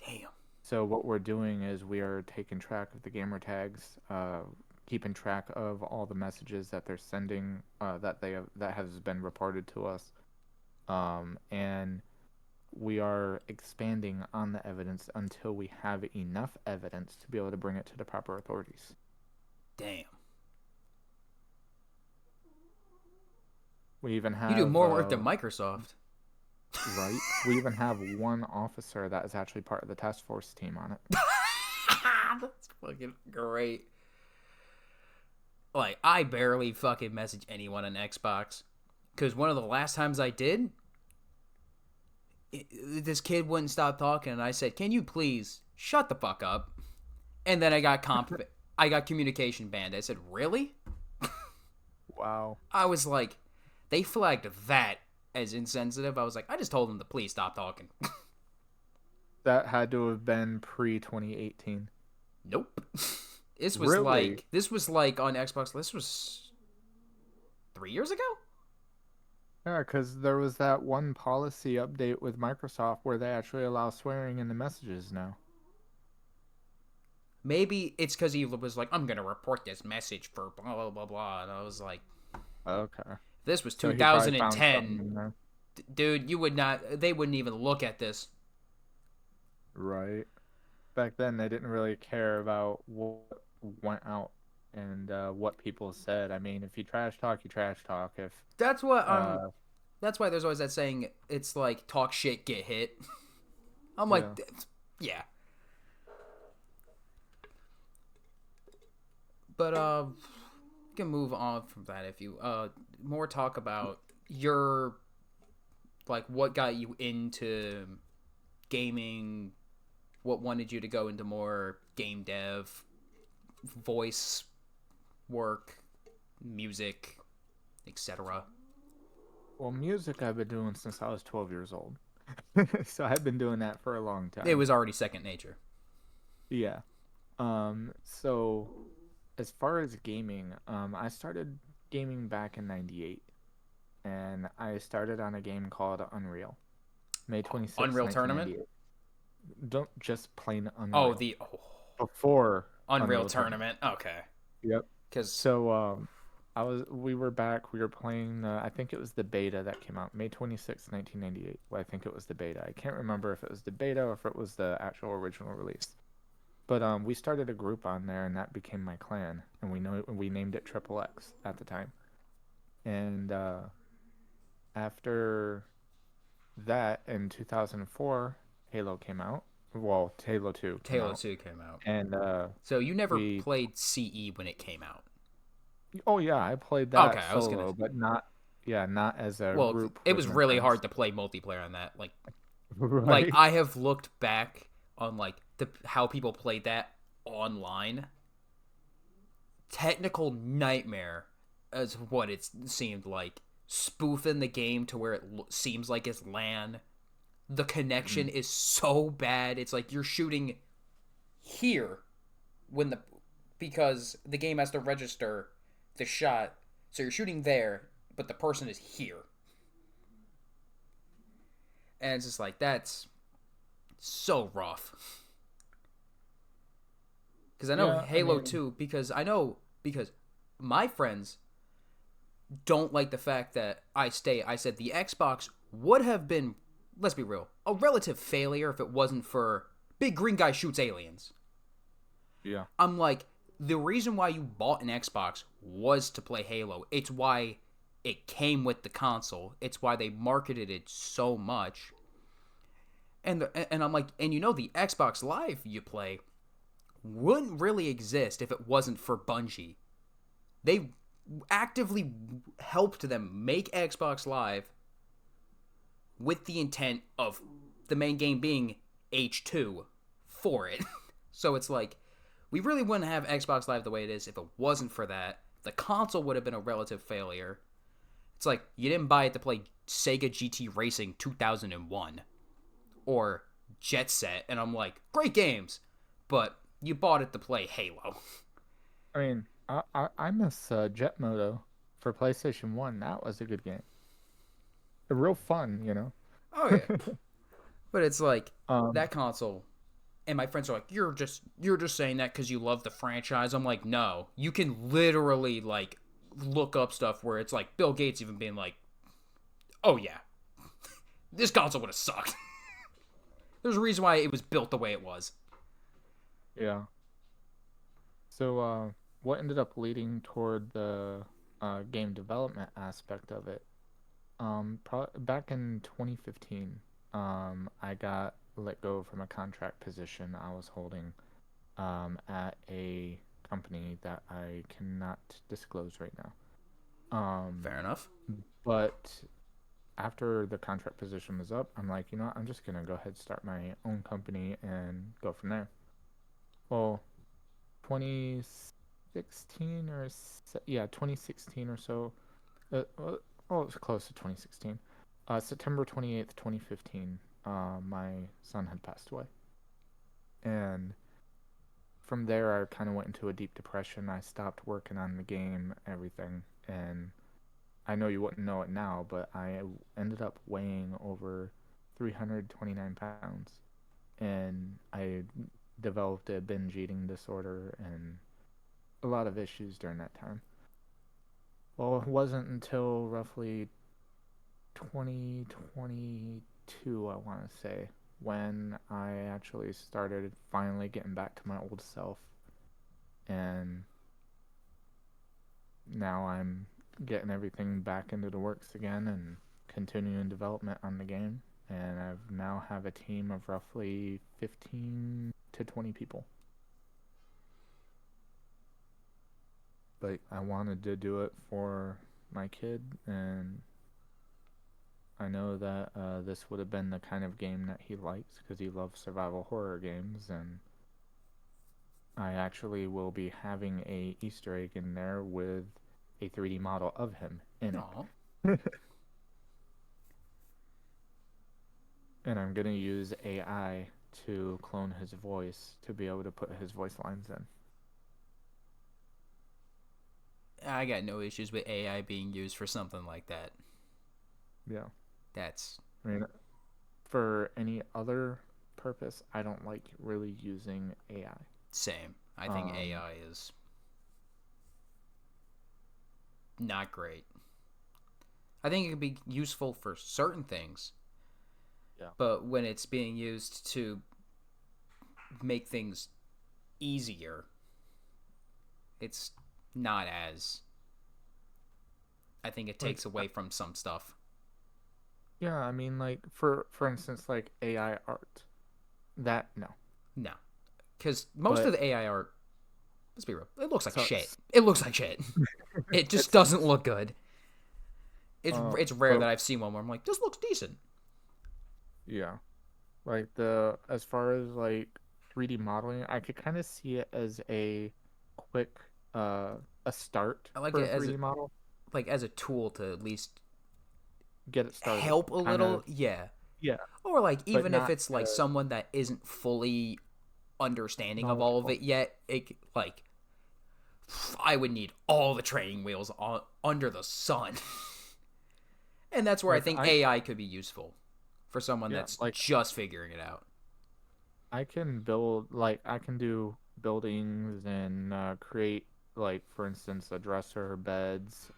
Damn. So what we're doing is we are taking track of the gamer tags, keeping track of all the messages that they're sending that has been reported to us, and we are expanding on the evidence until we have enough evidence to be able to bring it to the proper authorities. Damn. We even have You do more work than Microsoft. Right? We even have one officer that is actually part of the task force team on it. That's fucking great. Like, I barely fucking message anyone on Xbox. Because one of the last times I did, this kid wouldn't stop talking, and I said, "Can you please shut the fuck up?" And then I got communication banned. I said, "Really?" Wow. I was like, they flagged that as insensitive. I was like, I just told them to please stop talking. That had to have been pre-2018. Nope. This was Really? like on Xbox. This was 3 years ago. Yeah, because there was that one policy update with Microsoft where they actually allow swearing in the messages now. Maybe it's because he was like, I'm going to report this message for blah, blah, blah, blah. And I was like, Okay. this was So he probably found 2010. something in there. Dude, they wouldn't even look at this. Right. Back then, they didn't really care about what went out and what people said. I mean, if you trash talk, you trash talk. If That's what, that's why there's always that saying, it's like, talk shit, get hit. I'm like, yeah. But we can move on from that if you more talk about your like what got you into gaming, what wanted you to go into more game dev, voice work, music, etc. Well, music I've been doing since I was 12 years old. So I've been doing that for a long time. It was already second nature. Yeah. So as far as gaming, I started gaming back in 98. And I started on a game called Unreal. May 26th, Unreal Tournament? Don't just plain Unreal. Oh, before Unreal Tournament. Okay. Yep. Cuz So we were playing I think it was the beta that came out May 26th, 1998. Well, I think it was the beta. I can't remember if it was the beta or if it was the actual original release. But we started a group on there, and that became my clan, and we named it Triple X at the time. And after that, in 2004, Halo came out. Well, Halo 2 came Halo out. 2 came out. And so you never played CE when it came out? Oh yeah, I played that okay, solo, but not as a group. It was really hard to play multiplayer on that. Like, right? Like I have looked back on like how people played that online. Technical nightmare is what it seemed like. Spoofing the game to where it seems like it's LAN. The connection is so bad. It's like you're shooting here because the game has to register the shot. So you're shooting there, but the person is here. And it's just like, that's so rough. Because I know Halo 2, because my friends don't like the fact that I said the Xbox would have been, let's be real, a relative failure if it wasn't for big green guy shoots aliens. Yeah. I'm like, the reason why you bought an Xbox was to play Halo. It's why it came with the console. It's why they marketed it so much. And I'm like, and you know the Xbox Live you play wouldn't really exist if it wasn't for Bungie. They actively helped them make Xbox Live with the intent of the main game being H2 for it. So it's like, we really wouldn't have Xbox Live the way it is if it wasn't for that. The console would have been a relative failure. It's like, you didn't buy it to play Sega GT Racing 2001 or Jet Set, and I'm like, great games, but you bought it to play Halo. I mean, I miss Jet Moto for PlayStation 1. That was a good game. Real fun, you know? Oh, yeah. But it's like, that console, and my friends are like, you're just saying that because you love the franchise. I'm like, no. You can literally, like, look up stuff where it's like Bill Gates even being like, oh, yeah, this console would have sucked. There's a reason why it was built the way it was. Yeah. So, what ended up leading toward the game development aspect of it? Back in 2015, I got let go from a contract position I was holding at a company that I cannot disclose right now. Fair enough. But after the contract position was up, I'm like, I'm just gonna go ahead and start my own company and go from there. Well, 2016 2016 or so. Well, it was close to 2016. September 28th, 2015, my son had passed away. And from there, I kind of went into a deep depression. I stopped working on the game, everything. And I know you wouldn't know it now, but I ended up weighing over 329 pounds. And I developed a binge eating disorder and a lot of issues during that time. Well, it wasn't until roughly 2022, I want to say, when I actually started finally getting back to my old self. And now I'm getting everything back into the works again and continuing development on the game. And I now have a team of roughly 15 to 20 people. But I wanted to do it for my kid, and I know that this would have been the kind of game that he likes because he loves survival horror games, and I actually will be having a Easter egg in there with a 3D model of him in it. And I'm going to use AI to clone his voice to be able to put his voice lines in. I got no issues with AI being used for something like that. Yeah. I mean, for any other purpose, I don't like really using AI. Same. I think AI is not great. I think it can be useful for certain things. Yeah. But when it's being used to make things easier, it's not as... I think it takes away from some stuff. Yeah, I mean, like, for instance, like, AI art. That, no. No. Because most of the AI art, let's be real, it looks like shit. It looks like shit. It just doesn't look good. It's rare that I've seen one where I'm like, this looks decent. Yeah. Like, as far as, like, 3D modeling, I could kind of see it as a quick, a start I like for it a 3D model. Like, as a tool to at least get it started. Help a little, yeah. Yeah. Or, like, even if it's, like, someone that isn't fully understanding of all of it yet, like, I would need all the training wheels under the sun. And that's where I think AI could be useful for someone that's just figuring it out. I can do buildings and create, like, for instance, a dresser, beds,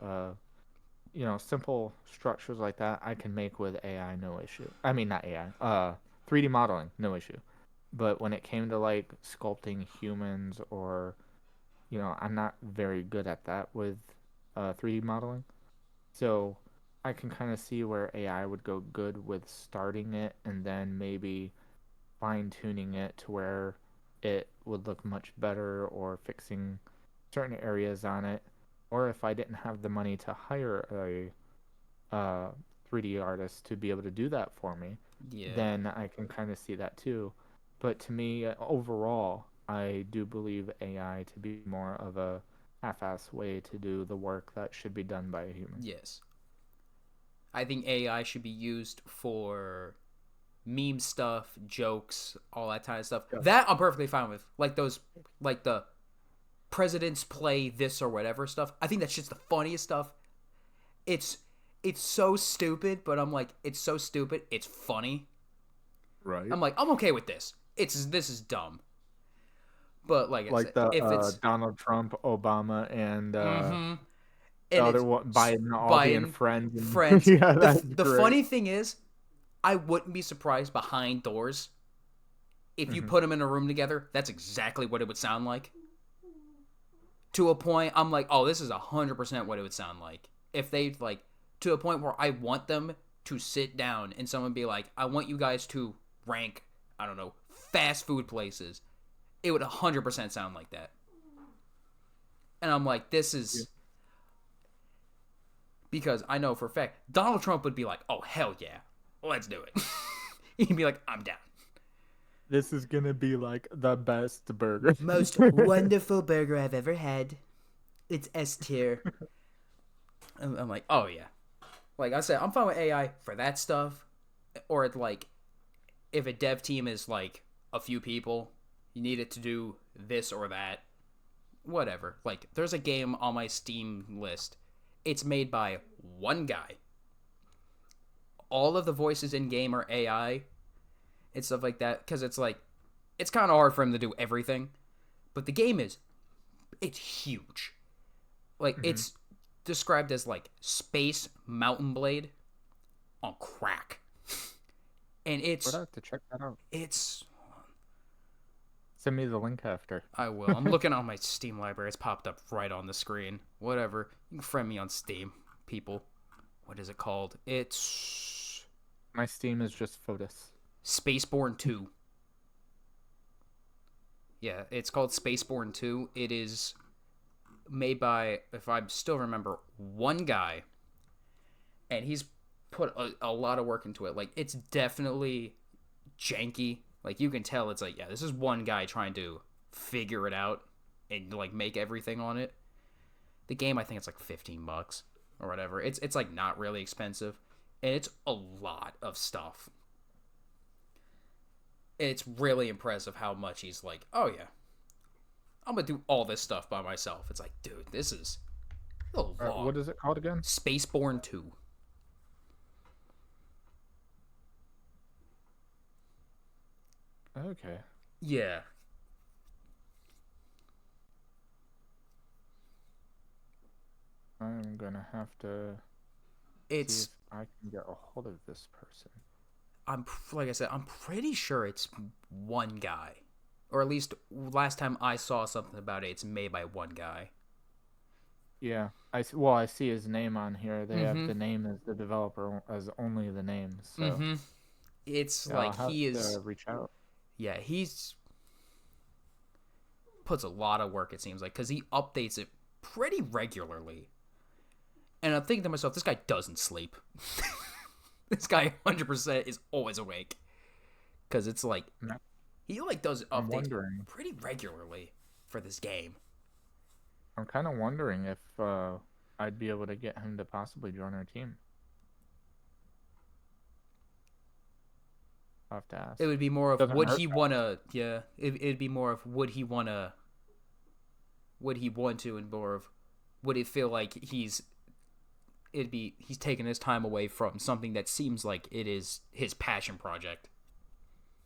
simple structures like that I can make with AI, no issue. I mean, not AI, 3D modeling, no issue. But when it came to, like, sculpting humans or, I'm not very good at that with 3D modeling. So I can kind of see where AI would go good with starting it and then maybe fine-tuning it to where it would look much better or fixing certain areas on it. Or if I didn't have the money to hire a 3D artist to be able to do that for me, then I can kind of see that too. But to me, overall, I do believe AI to be more of a half-ass way to do the work that should be done by a human. Yes. I think AI should be used for meme stuff, jokes, all that kind of stuff. Yeah. That I'm perfectly fine with. Like those, like the presidents play this or whatever stuff. I think that's just the funniest stuff. It's so stupid, but I'm like, it's so stupid, it's funny. Right. I'm like, I'm okay with this. This is dumb. But like if it's Donald Trump, Obama, and and other one, Biden all being friends. Friends. Yeah, the funny thing is, I wouldn't be surprised behind doors if you put them in a room together, that's exactly what it would sound like. To a point, I'm like, oh, this is 100% what it would sound like. If they, like, to a point where I want them to sit down and someone be like, I want you guys to rank, I don't know, fast food places. It would 100% sound like that. And I'm like, this is... Yeah. Because I know for a fact, Donald Trump would be like, oh, hell yeah, let's do it. He'd be like, I'm down. This is going to be like the best burger. Most wonderful burger I've ever had. It's S tier. I'm like, oh yeah. Like I said, I'm fine with AI for that stuff. Or like, if a dev team is like a few people, you need it to do this or that. Whatever. Like, there's a game on my Steam list. It's made by one guy. All of the voices in game are AI and stuff like that, because it's like, it's kind of hard for him to do everything. But the game it's huge. Like, it's described as like Space Mountain Blade on crack. And it's... I'd have to check that out. It's... Send me the link after. I will. I'm looking on my Steam library. It's popped up right on the screen. Whatever. You can friend me on Steam, people. What is it called? It's... My Steam is just FOTUS. Spaceborne 2. Yeah, it's called Spaceborne 2. It is made by, if I still remember, one guy. And he's put a lot of work into it. Like, it's definitely janky. Like, you can tell it's like, yeah, this is one guy trying to figure it out and, like, make everything on it. The game, I think it's like $15 or whatever. It's like, not really expensive. And it's a lot of stuff. It's really impressive how much he's like, oh, yeah, I'm going to do all this stuff by myself. It's like, dude, this is a long. What is it called again? Spaceborne 2. Okay. Yeah. I'm gonna have to see if I can get a hold of this person. Like I said, I'm pretty sure it's one guy. Or at least last time I saw something about it, it's made by one guy. Yeah. I see his name on here. They have the name as the developer as only the name. So It's yeah, like he is... reach out. Yeah, he's puts a lot of work, it seems like, because he updates it pretty regularly. And I'm thinking to myself, this guy doesn't sleep. This guy 100% is always awake. Because it's like, he like does updates pretty regularly for this game. I'm kind of wondering if I'd be able to get him to possibly join our team. I'll have to ask. It would be more of, would he want to, yeah, it'd be more of, would he want to, and more of, would it feel like he's taking his time away from something that seems like it is his passion project.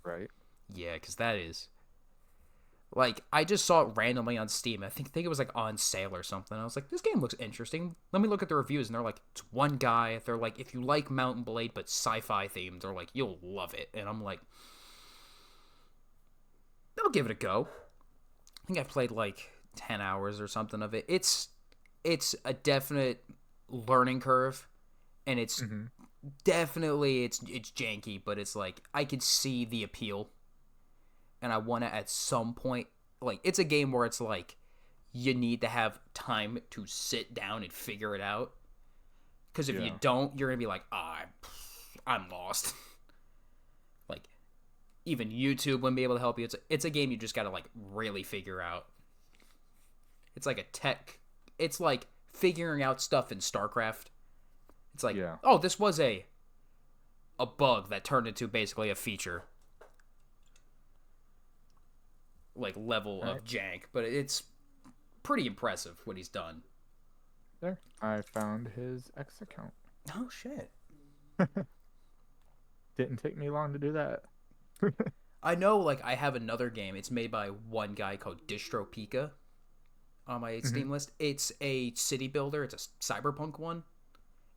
Right. Yeah, because that is, like, I just saw it randomly on Steam. I think it was like on sale or something. I was like, this game looks interesting. Let me look at the reviews, and they're like, it's one guy. They're like, if you like Mountain Blade but sci-fi themed, they're like, you'll love it. And I'm like, I'll give it a go. I think I've played like 10 hours or something of it. It's a definite learning curve, and it's definitely it's janky, but it's like, I could see the appeal. And I want to, at some point, like, it's a game where it's like, you need to have time to sit down and figure it out. Because if you don't, you're going to be like, I'm lost. Like, even YouTube wouldn't be able to help you. It's a game you just got to, like, really figure out. It's like it's like figuring out stuff in StarCraft. It's like, oh, this was a bug that turned into basically a feature. Like, level of jank, but it's pretty impressive what he's done. There, I found his X account. Oh shit. Didn't take me long to do that. I know, like, I have another game. It's made by one guy called Dystropika on my Steam list. It's a city builder. It's a cyberpunk one.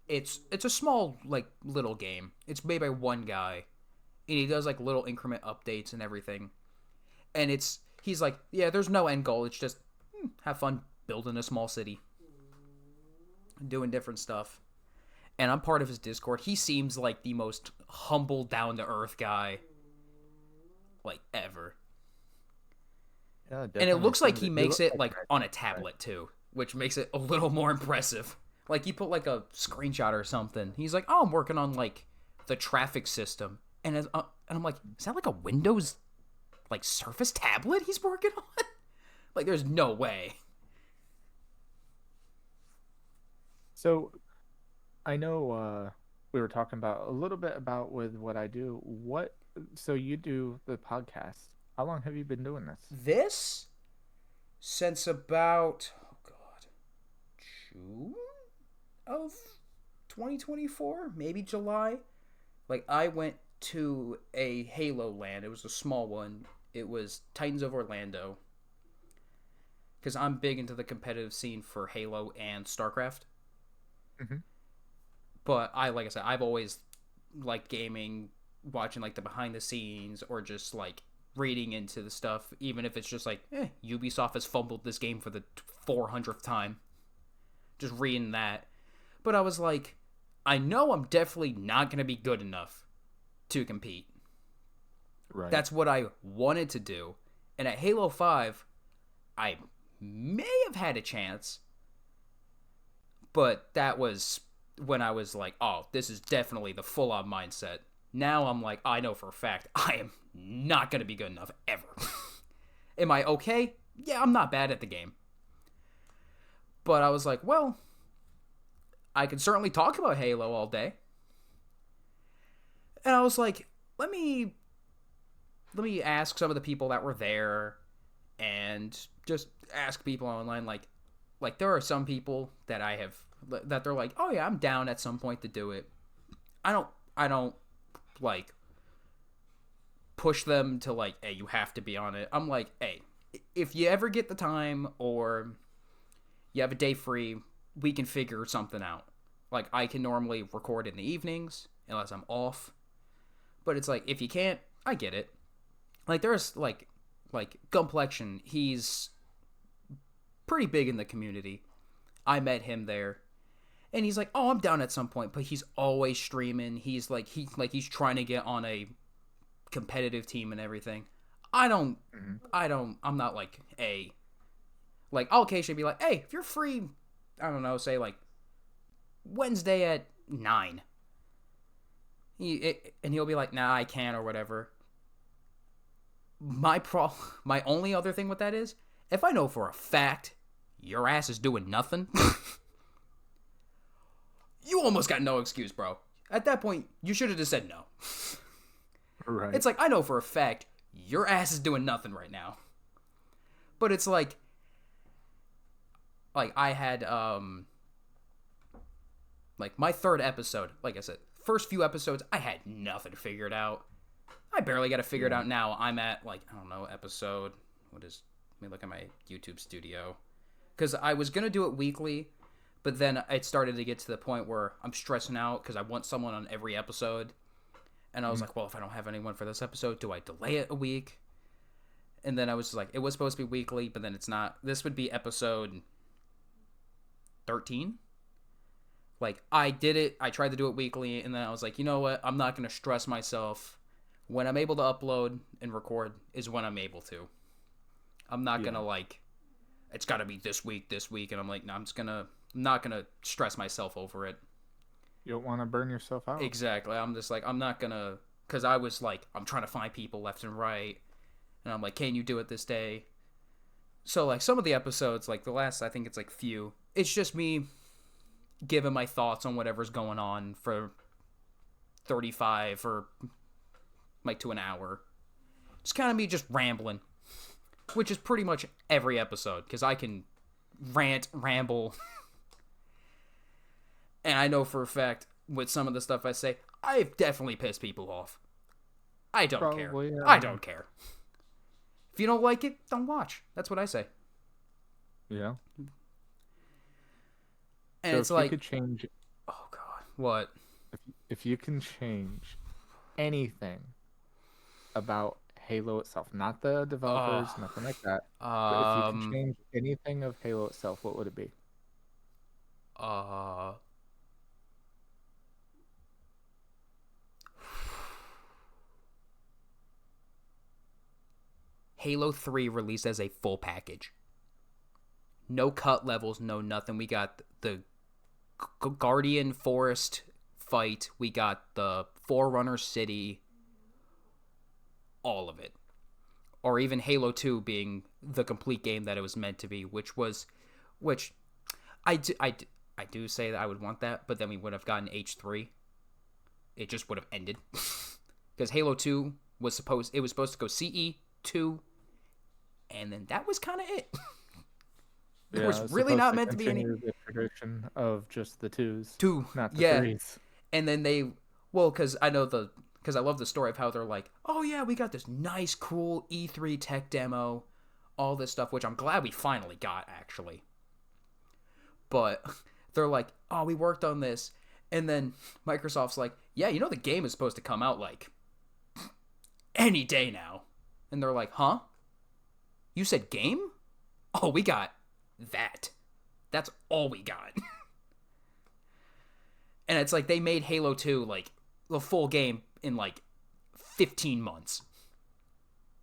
It's a small, like, little game. It's made by one guy, and he does, like, little increment updates and everything. And he's like, yeah, there's no end goal. It's just have fun building a small city, doing different stuff. And I'm part of his Discord. He seems like the most humble, down-to-earth guy, like, ever. Yeah, And it looks like he he makes looks it, like like, an on a actual guy. tablet, too, which makes it a little more impressive. Like, you put, like, a screenshot or something. He's like, oh, I'm working on, like, the traffic system. And I'm like, is that, like, a Windows, like, Surface tablet he's working on? Like, there's no way. So I know we were talking about a little bit about with what I do. So you do the podcast. How long have you been doing this? This, since about, oh, God, June of 2024, maybe July. Like, I went to a Halo land. It was a small one. It was Titans of Orlando. Because I'm big into the competitive scene for Halo and StarCraft. Mm-hmm. But like I said, I've always liked gaming, watching, like, the behind the scenes, or just, like, reading into the stuff, even if it's just like, Ubisoft has fumbled this game for the 400th time. Just reading that. But I was like, I know I'm definitely not going to be good enough to compete. Right. That's what I wanted to do. And at Halo 5, I may have had a chance. But that was when I was like, oh, this is definitely the full-on mindset. Now I'm like, I know for a fact I am not going to be good enough ever. Am I okay? Yeah, I'm not bad at the game. But I was like, well, I can certainly talk about Halo all day. And I was like, let me ask some of the people that were there, and just ask people online, like there are some people that that they're like, oh yeah, I'm down at some point to do it. I don't like push them to, like, hey, you have to be on it. I'm like, hey, if you ever get the time or you have a day free, we can figure something out. Like, I can normally record in the evenings unless I'm off. But it's like, if you can't, I get it. Like, there's like Gumplexion, he's pretty big in the community. I met him there. And he's like, oh, I'm down at some point, but he's always streaming. He's like, he's trying to get on a competitive team and everything. I'm not like, like, I'll occasionally be like, hey, if you're free, I don't know, say like Wednesday at 9. And he'll be like, nah, I can't, or whatever. My only other thing with that is, if I know for a fact your ass is doing nothing, you almost got no excuse, bro. At that point, you should have just said no. Right. It's like, I know for a fact your ass is doing nothing right now. But it's like I had, like, my third episode, like I said, first few episodes, I had nothing figured out. I barely got it figured out now. I'm at, like, I don't know, episode, let me look at my YouTube studio. Because I was going to do it weekly, but then it started to get to the point where I'm stressing out because I want someone on every episode. And I was like, well, if I don't have anyone for this episode, do I delay it a week? And then I was like, it was supposed to be weekly, but then it's not. This would be episode 13. Like, I did it. I tried to do it weekly, and then I was like, you know what? I'm not going to stress myself. When I'm able to upload and record is when I'm able to. I'm not going to, like, it's got to be this week. And I'm like, no, I'm not going to stress myself over it. You don't want to burn yourself out. Exactly. I'm just like, I'm not going to, because I was like, I'm trying to find people left and right. And I'm like, can you do it this day? So, like, some of the episodes, like the last, I think it's like few, it's just me giving my thoughts on whatever's going on for 35 or like to an hour. It's kind of me just rambling, which is pretty much every episode, because I can rant, ramble. And I know for a fact, with some of the stuff I say, I've definitely pissed people off. I don't care. Yeah. I don't care. If you don't like it, don't watch. That's what I say. Yeah. And so it's if like, you could change, oh God, what? if you can change anything about Halo itself, not the Uh, developers, nothing like that. But if you could um, change anything of Halo itself, what would it be? uh, Halo 3 released as a full package. No cut levels, no nothing. We got the Guardian Forest fight. We got the Forerunner City. All of it. Or even Halo 2 being the complete game that it was meant to be, which I do say that I would want that, but then we would have gotten H3. It just would have ended. Because Halo 2 was supposed to go CE 2, and then that was kind of it. There Yeah, was it's really supposed not to meant to be any continue the tradition of just the twos, 2. not the Yeah. threes. And then because I love the story of how they're like, oh yeah, we got this nice, cool E3 tech demo, all this stuff, which I'm glad we finally got, actually. But they're like, oh, we worked on this. And then Microsoft's like, yeah, the game is supposed to come out, like, any day now. And they're like, huh? You said game? Oh, we got that. That's all we got. And it's like they made Halo 2, like, the full game in, like, 15 months.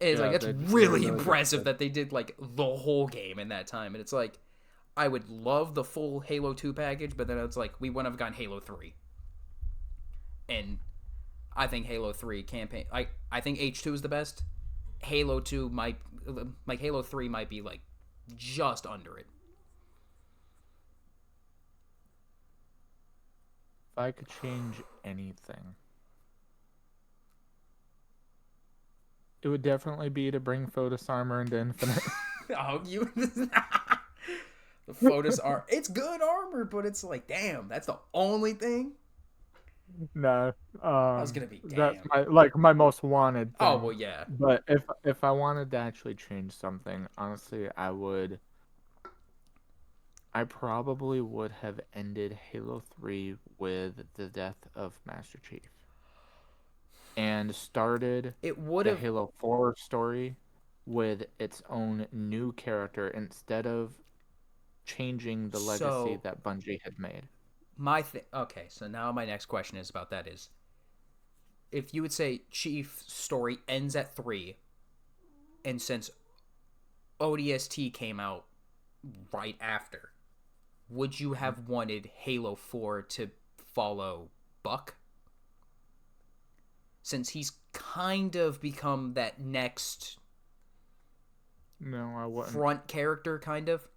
It's like, it's really impressive that they did, like, the whole game in that time. And it's like, I would love the full Halo 2 package, but then it's like, we wouldn't have gotten Halo 3. And I think Halo 3 campaign, I think H2 is the best. Halo 2 might, like, Halo 3 might be, like, just under it. If I could change anything, it would definitely be to bring FOTUS armor into Infinite. Oh, the FOTUS armor. It's good armor, but it's like, damn, that's the only thing. No, I was gonna be that's damn. my most wanted thing. Oh well, yeah. But if I wanted to actually change something, honestly, I probably would have ended Halo 3 with the death of Master Chief and started It would the have. Halo 4 story with its own new character instead of changing the legacy So that Bungie had made. Okay, so now my next question is about that is, if you would say Chief's story ends at 3, and since ODST came out right after, would you have wanted Halo 4 to follow Buck? Since he's kind of become that next No, I wouldn't. front character, kind of.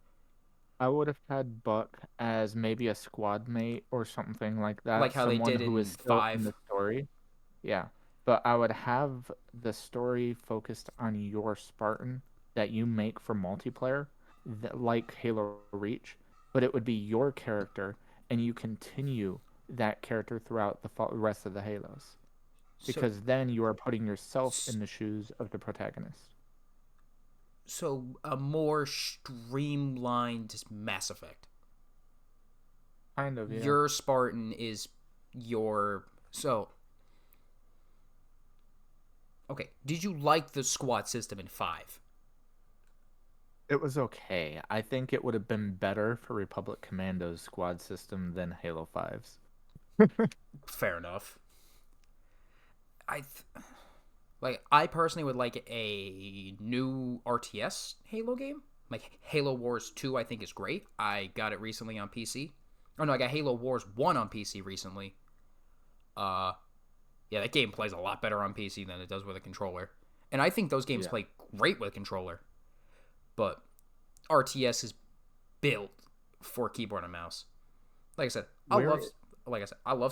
I would have had Buck as maybe a squad mate or something like that. Like how they Someone did who is in still in 5. the story. Yeah. But I would have the story focused on your Spartan that you make for multiplayer, like Halo Reach, but it would be your character, and you continue that character throughout the rest of the Halos. Because then you are putting yourself in the shoes of the protagonist. So a more streamlined Mass Effect. Kind of, yeah. Your Spartan is your... So... Okay, did you like the squad system in 5? It was okay. I think it would have been better for Republic Commando's squad system than Halo 5's. Fair enough. I personally would like a new RTS Halo game. Like Halo Wars 2 I think is great. I got it recently on PC. Oh no, I got Halo Wars 1 on PC recently. Yeah, that game plays a lot better on PC than it does with a controller. And I think those games play great with a controller. But RTS is built for keyboard and mouse. Like I said, I love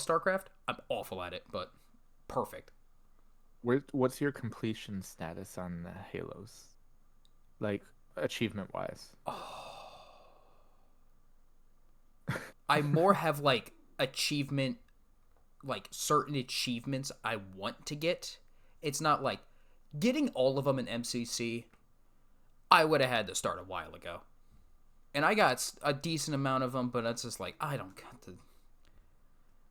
StarCraft. I'm awful at it, but perfect. What's your completion status on the Halos? Like, achievement-wise? I more have, like, achievement... Like, certain achievements I want to get. It's not like... Getting all of them in MCC, I would have had to start a while ago. And I got a decent amount of them, but it's just like, I don't got to...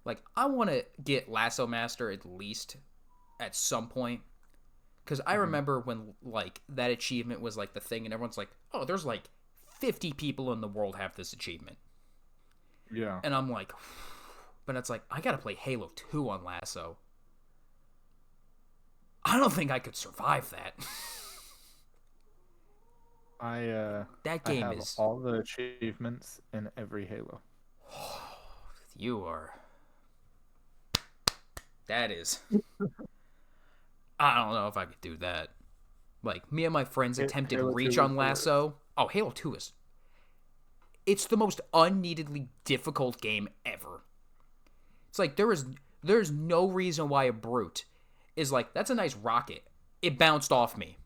Like, I want to get Lasso Master at least... at some point, Because I remember when, like, that achievement was, like, the thing, and everyone's like, oh, there's, like, 50 people in the world have this achievement. Yeah. And I'm like, but it's like, I gotta play Halo 2 on Lasso. I don't think I could survive that. That I game have is... all the achievements in every Halo. You are... That is... I don't know if I could do that. Like, me and my friends attempted Halo Reach 2 is on the worst. Lasso. Oh, Halo 2 is... It's the most unneededly difficult game ever. It's like, there's no reason why a brute is like, that's a nice rocket. It bounced off me.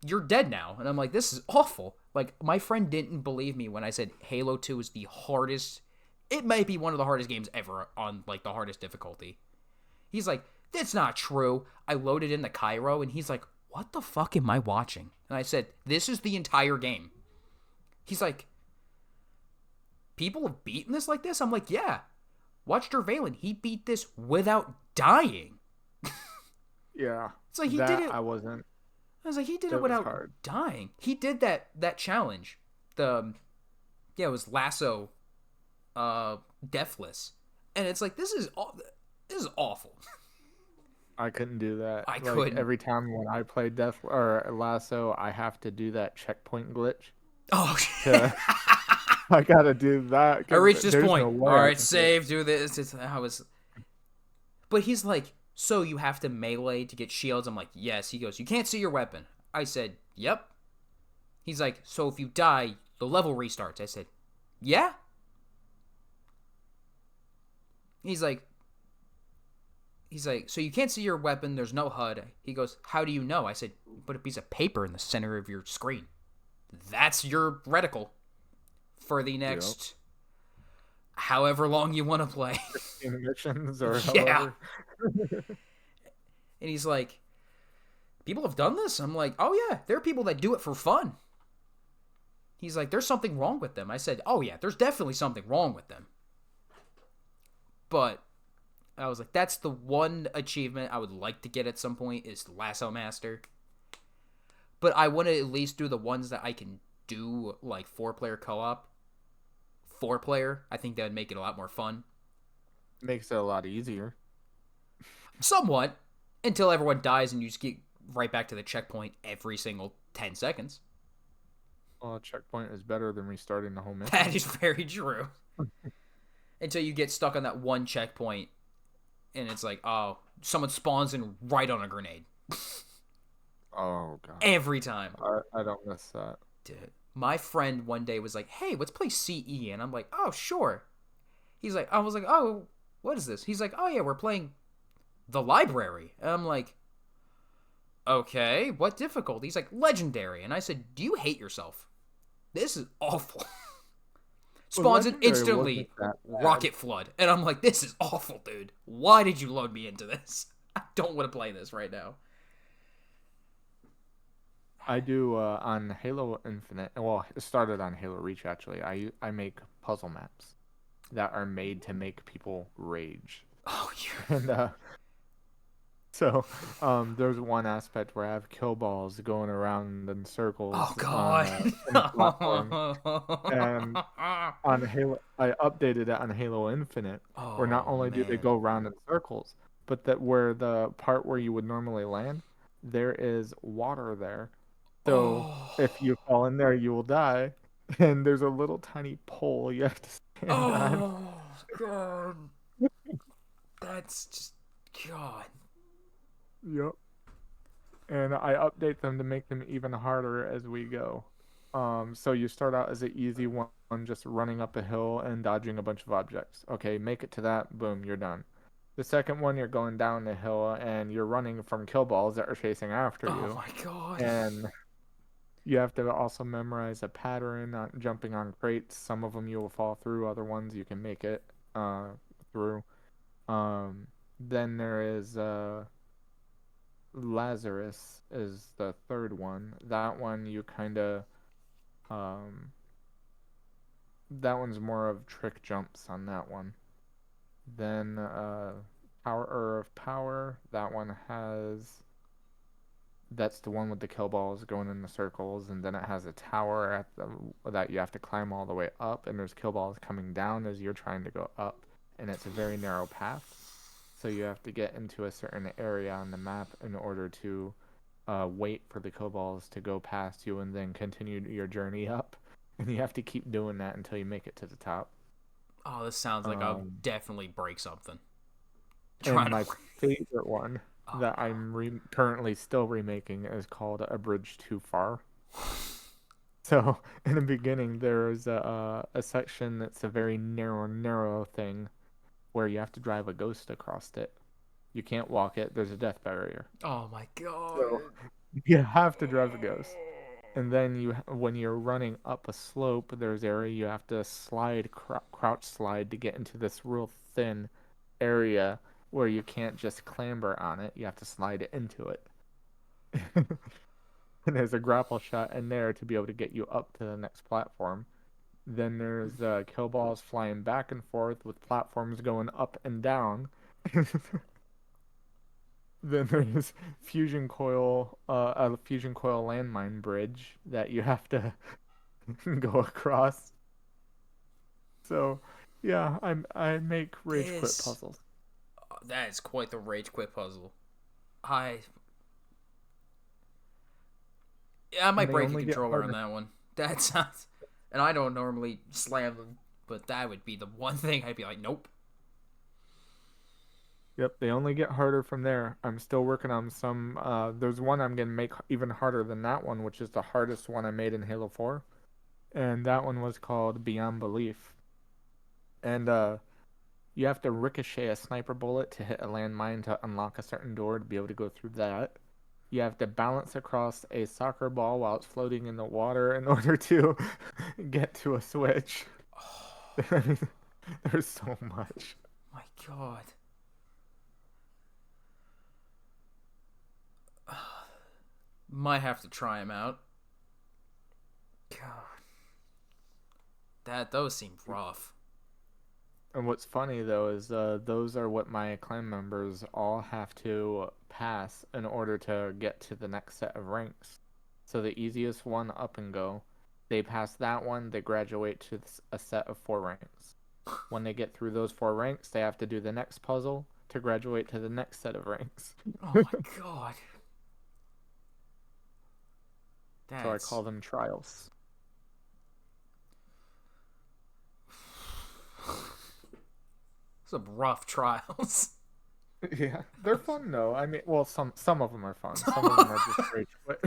You're dead now. And I'm like, this is awful. Like, my friend didn't believe me when I said Halo 2 is the hardest... It might be one of the hardest games ever on, like, the hardest difficulty. He's like, that's not true. I loaded in the Cairo, and he's like, what the fuck am I watching? And I said, this is the entire game. He's like, people have beaten this like this? I'm like, yeah. Watch Dervalen. He beat this without dying. Yeah. It's like he that did it. I wasn't. I was like, he did it It was without hard. dying. He did that challenge. It was Lasso, Deathless, and it's like, this is awful. I couldn't do that. I Like, couldn't. every time when I play Death or Lasso, I have to do that checkpoint glitch. Oh, To, I gotta do that. I reached this there's point. No way All I right, can save. Do this. But he's like, so you have to melee to get shields. I'm like, yes. He goes, you can't see your weapon. I said, yep. He's like, so if you die, the level restarts. I said, yeah. He's like, so you can't see your weapon. There's no HUD. He goes, how do you know? I said, put a piece of paper in the center of your screen. That's your reticle for the next however long you want to play. missions or Yeah. however. And he's like, people have done this? I'm like, oh yeah, there are people that do it for fun. He's like, there's something wrong with them. I said, oh yeah, there's definitely something wrong with them. But I was like, that's the one achievement I would like to get at some point is Lasso Master. But I want to at least do the ones that I can do, like 4-player co-op. 4-player, I think that would make it a lot more fun. Makes it a lot easier. Somewhat. Until everyone dies and you just get right back to the checkpoint every single 10 seconds. Well, a checkpoint is better than restarting the whole mission. That is very true. Until you get stuck on that one checkpoint and it's like, oh, someone spawns in right on a grenade. Oh, God. Every time. I don't miss that. Dude. My friend one day was like, hey, let's play CE. And I'm like, oh, sure. I was like, oh, what is this? He's like, oh, yeah, we're playing The Library. And I'm like, okay, what difficulty? He's like, legendary. And I said, do you hate yourself? This is awful. Spawns in instantly, rocket flood. And I'm like, this is awful, dude. Why did you load me into this? I don't want to play this right now. I do on Halo Infinite. Well, it started on Halo Reach, actually. I make puzzle maps that are made to make people rage. Oh, And so there's one aspect where I have kill balls going around in circles. Oh, God. And on Halo, I updated it on Halo Infinite, where not only do they go around in circles, but that where the part where you would normally land, there is water there. So if you fall in there, you will die. And there's a little tiny pole you have to stand on. Oh, God. That's just... God. Yep. And I update them to make them even harder as we go. So you start out as an easy one, just running up a hill and dodging a bunch of objects. Okay, make it to that, boom, you're done. The second one, you're going down the hill and you're running from kill balls that are chasing after you. Oh, my God. And you have to also memorize a pattern on jumping on crates. Some of them you will fall through, other ones you can make it through. Then there is Lazarus is the third one. That one you kind of that one's more of trick jumps on that one. Then Power of Power, that one has That's the one with the kill balls going in the circles, and then it has a tower that you have to climb all the way up, and there's kill balls coming down as you're trying to go up, and it's a very narrow path. So you have to get into a certain area on the map in order to wait for the kill balls to go past you and then continue your journey up. And you have to keep doing that until you make it to the top. Oh, this sounds like I'll definitely break something. And my favorite one Oh, that I'm currently still remaking is called A Bridge Too Far. So in the beginning, there's a section that's a very narrow thing where you have to drive a ghost across it. You can't walk it. There's a death barrier. oh my god. So you have to drive a ghost. And then when you're running up a slope, there's area you have to slide, crouch slide to get into this real thin area where you can't just clamber on it. You have to slide into it. And there's a grapple shot in there to be able to get you up to the next platform. Then there's kill balls flying back and forth with platforms going up and down. Then there's a fusion coil landmine bridge that you have to go across. So, yeah, I make rage quit puzzles. That is quite the rage quit puzzle. I might break a controller on that one. That sounds, and I don't normally slam them, but that would be the one thing I'd be like, nope. Yep, they only get harder from there. I'm still working on some. There's one I'm gonna make even harder than that one, which is the hardest one I made in Halo 4, and that one was called Beyond Belief. And you have to ricochet a sniper bullet to hit a landmine to unlock a certain door to be able to go through that. You have to balance across a soccer ball while it's floating in the water in order to get to a switch. There's so much. My god. Might have to try them out. God. Those seem rough. And what's funny though is those are what my clan members all have to pass in order to get to the next set of ranks. So the easiest one up and go, they pass that one, they graduate to a set of 4 ranks. When they get through those 4 ranks, they have to do the next puzzle to graduate to the next set of ranks. Oh my god. So I call them trials. Some rough trials. Yeah, they're fun though. I mean, well, some of them are fun. Some of them are just rage quit.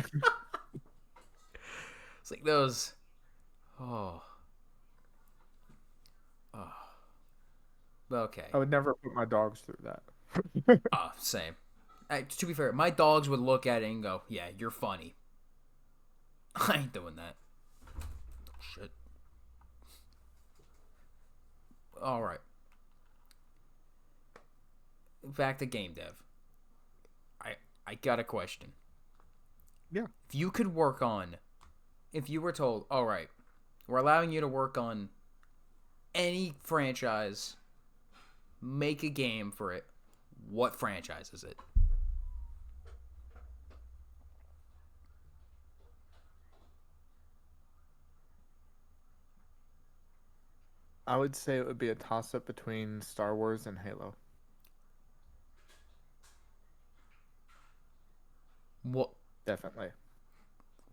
It's like those. Oh. Okay. I would never put my dogs through that. Same. To be fair, my dogs would look at it and go, "Yeah, you're funny." I ain't doing that. Shit. All right. Back to game dev. I got a question. Yeah. If you were told, all right, we're allowing you to work on any franchise, make a game for it, what franchise is it? I would say it would be a toss-up between Star Wars and Halo. What? Definitely.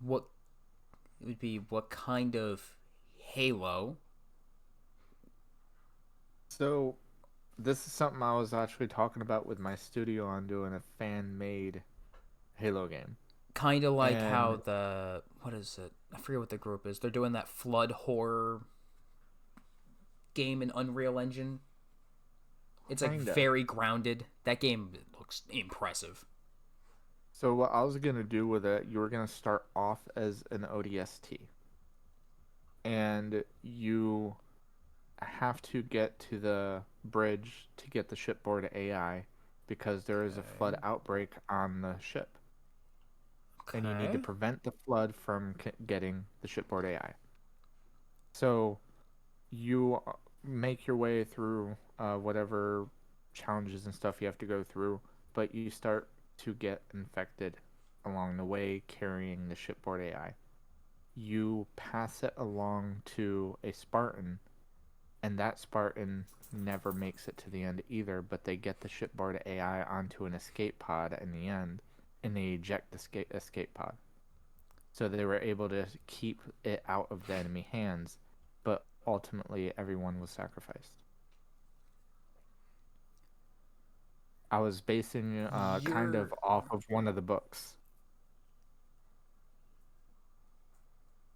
What it would be? What kind of Halo? So, this is something I was actually talking about with my studio on doing a fan-made Halo game. Kind of like how what is it? I forget what the group is. They're doing that flood horror game in Unreal Engine. It's like very grounded. That game looks impressive. So what I was gonna do with it, you were gonna start off as an ODST, and you have to get to the bridge to get the shipboard AI because there is a flood outbreak on the ship, and you need to prevent the flood from getting the shipboard AI. So you make your way through whatever challenges and stuff you have to go through, but you start to get infected along the way carrying the shipboard AI. You pass it along to a Spartan, and that Spartan never makes it to the end either, but they get the shipboard AI onto an escape pod in the end, and they eject the escape pod. So they were able to keep it out of the enemy hands, but ultimately everyone was sacrificed. I was basing kind of You're off of one of the books.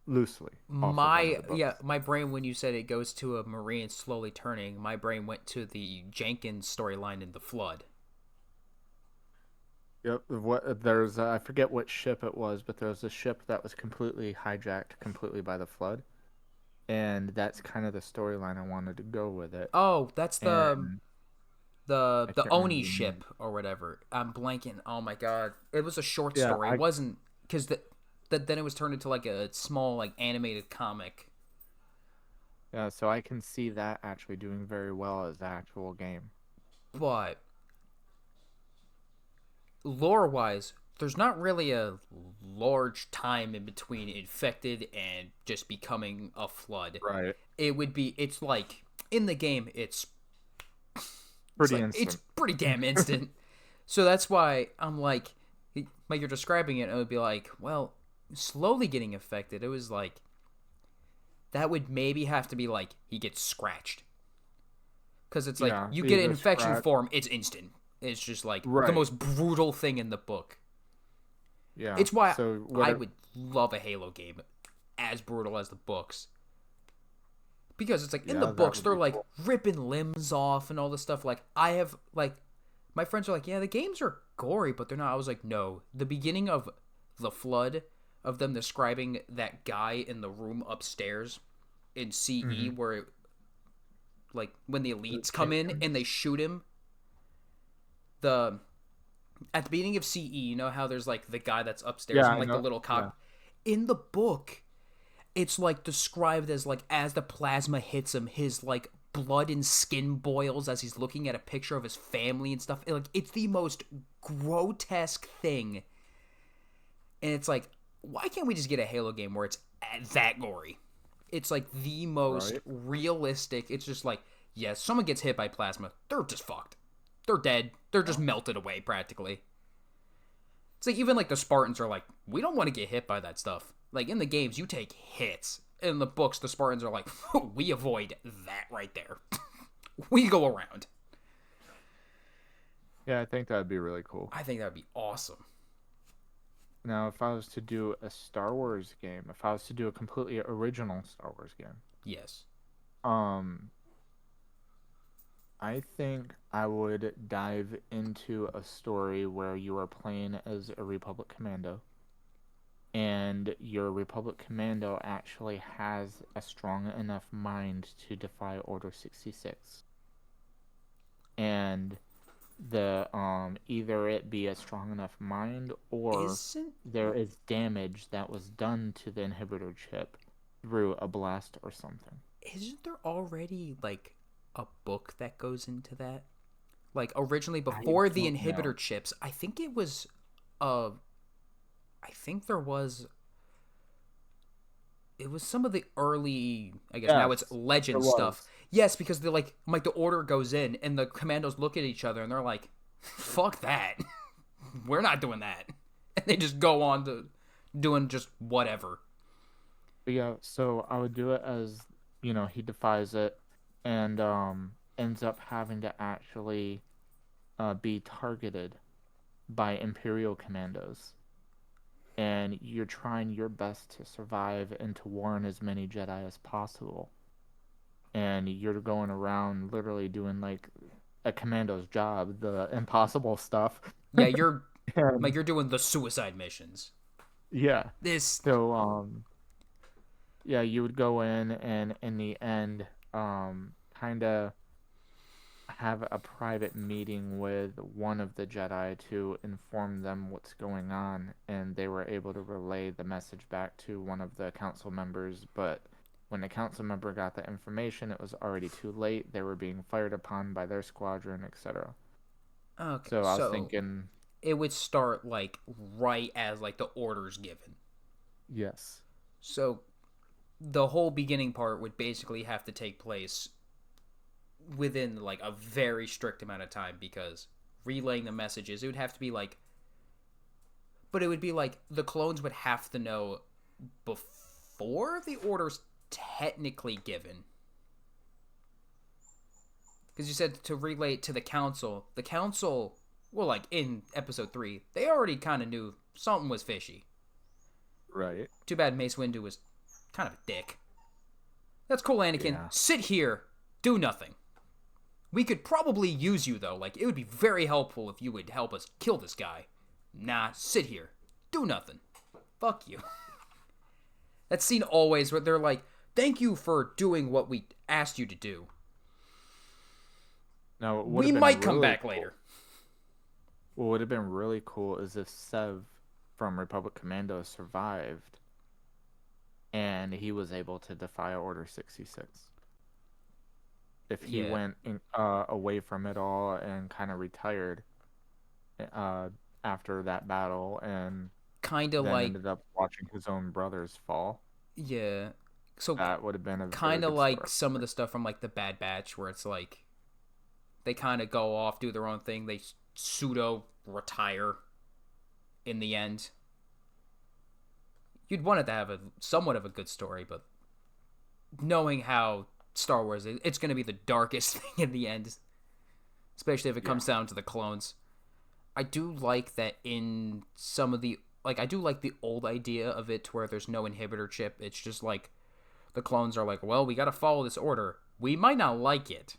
Loosely off of one of the books. my brain when you said it goes to a Marine slowly turning, my brain went to the Jenkins storyline in the Flood. Yep. There's I forget what ship it was, but there was a ship that was completely hijacked completely by the flood, and that's kind of the storyline I wanted to go with it. Oh, that's And I the can't Oni remember the name. ship or whatever. I'm blanking. Oh my god, it was a short Yeah, story. It wasn't because then it was turned into like a small like animated comic. yeah. So I can see that actually doing very well as the actual game. But lore wise, there's not really a large time in between infected and just becoming a flood. Right. It's like in the game, Pretty it's instant. pretty damn instant. So that's why I'm like you're describing it, it would be like, well, slowly getting affected. It was like that would maybe have to be like he gets scratched. Because it's like Yeah. you get an Either infection scratch. form, it's instant. It's just like the Right. most brutal thing in the book. Yeah. It's why So what? I would love a Halo game as brutal as the books. Because it's like in the Yeah, that books would they're be like cool. ripping limbs off and all this stuff. Like I have like my friends are like, yeah, the games are gory, but they're not. I was like, no. The beginning of the Flood, of them describing that guy in the room upstairs in CE, Mm-hmm. where like when the The elites come in champion. and they shoot him. The At the beginning of CE, you know how there's like the guy that's upstairs Yeah, in I like the know. little Yeah. cock. In the book, it's like described as like as the plasma hits him, his like blood and skin boils as he's looking at a picture of his family and stuff. Like it's the most grotesque thing, and it's like, why can't we just get a Halo game where it's that gory? It's like the most Right. realistic. It's just like, yes, someone gets hit by plasma, they're just fucked. They're dead. They're just Yeah. melted away practically. It's like even like the Spartans are like, we don't want to get hit by that stuff. Like in the games, you take hits. In the books, the Spartans are like, we avoid that right there. We go around. Yeah, I think that'd be really cool. I think that would be awesome. Now, if I was to do a Star Wars game, if I was to do a completely original Star Wars game, Yes. um, I think I would dive into a story where you are playing as a Republic Commando, and your Republic Commando actually has a strong enough mind to defy Order 66. And the either it be a strong enough mind or Isn't there is damage that was done to the inhibitor chip through a blast or something. isn't there already like a book that goes into that? Like originally I before the don't know. inhibitor chips, I think it was uh I think there was it was some of the early, I guess now it's Yes, there legend stuff. was. Yes, because they're like the order goes in and the commandos look at each other and they're like, fuck that. We're not doing that. And they just go on to doing just whatever. But yeah, so I would do it as, he defies it and ends up having to actually be targeted by Imperial commandos. And you're trying your best to survive and to warn as many Jedi as possible. And you're going around literally doing like a commando's job, the impossible stuff. Yeah, And you're doing the suicide missions. yeah. This So yeah, you would go in and in the end kind of have a private meeting with one of the Jedi to inform them what's going on, and they were able to relay the message back to one of the council members, but when the council member got the information, it was already too late. They were being fired upon by their squadron, etc. okay. So I was So thinking it would start like right as like the orders given. Yes. So the whole beginning part would basically have to take place within like a very strict amount of time, because relaying the messages, it would have to be like, but it would be like the clones would have to know before the order's technically given. Because you said to relay it to the council. The council, well, like in episode 3, they already kind of knew something was fishy. Right. Too bad Mace Windu was kind of a dick. That's cool, Anakin. Yeah. Sit here, do nothing. We could probably use you, though. Like, it would be very helpful if you would help us kill this guy. Nah, sit here. Do nothing. Fuck you. That scene always where they're like, thank you for doing what we asked you to do. Now, We might come back later. What would have been really cool is if Sev from Republic Commando survived and he was able to defy Order 66. If he went away from it all and kind of retired after that battle, and kind of then like ended up watching his own brothers fall. Yeah. So That would have been a kind of very good like story. some of the stuff from like the Bad Batch, where it's like they kind of go off, do their own thing, they pseudo retire in the end. You'd want it to have a somewhat of a good story, but knowing how Star Wars is, it's going to be the darkest thing in the end, especially if it comes down to the clones. I do like that in some of the, like, I do like the old idea of it to where there's no inhibitor chip. It's just like the clones are like, well, we got to follow this order. We might not like it,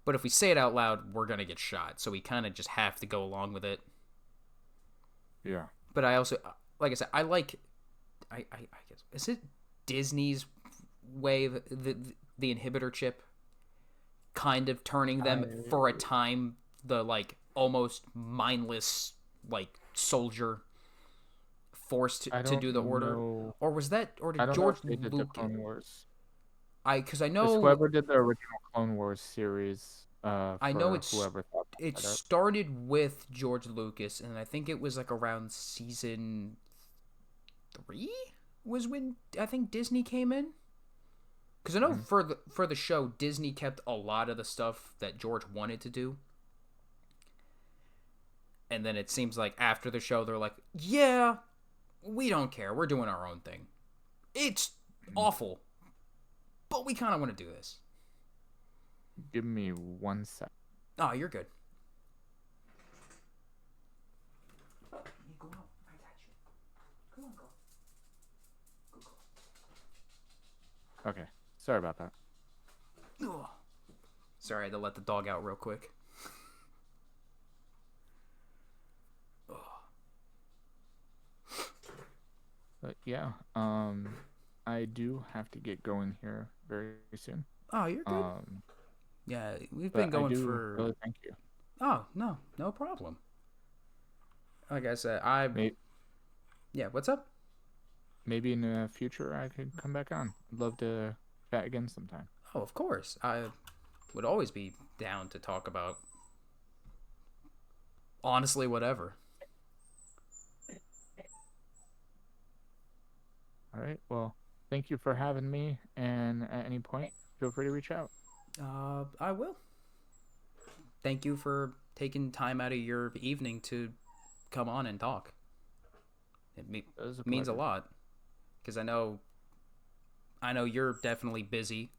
but if we say it out loud, we're going to get shot. So we kind of just have to go along with it. Yeah. But I also, like I said, I guess, is it Disney's way of the inhibitor chip kind of turning them for a time the like almost mindless like soldier forced to do the order, or was that, or did George Lucas? Because I know whoever did the original Clone Wars series. I know whoever thought it started with George Lucas, and I think it was like around season 3 was when I think Disney came in. Because I know for the show, Disney kept a lot of the stuff that George wanted to do. And then it seems like after the show, they're like, yeah, we don't care. We're doing our own thing. It's awful, but we kind of want to do this. Give me 1 sec. Oh, you're good. Go out. I got you. Come on, go. Okay. Sorry about that. Ugh. Sorry, I had to let the dog out real quick. But yeah, I do have to get going here very soon. Oh, you're good. Yeah, we've been going for. Really, thank you. Oh no problem. Like I said, Yeah, what's up? Maybe in the future I could come back on. I'd love to chat again sometime. Oh, of course. I would always be down to talk about honestly whatever. All right. Well, thank you for having me. And at any point, feel free to reach out. I will. Thank you for taking time out of your evening to come on and talk. It means a lot, because I know you're definitely busy.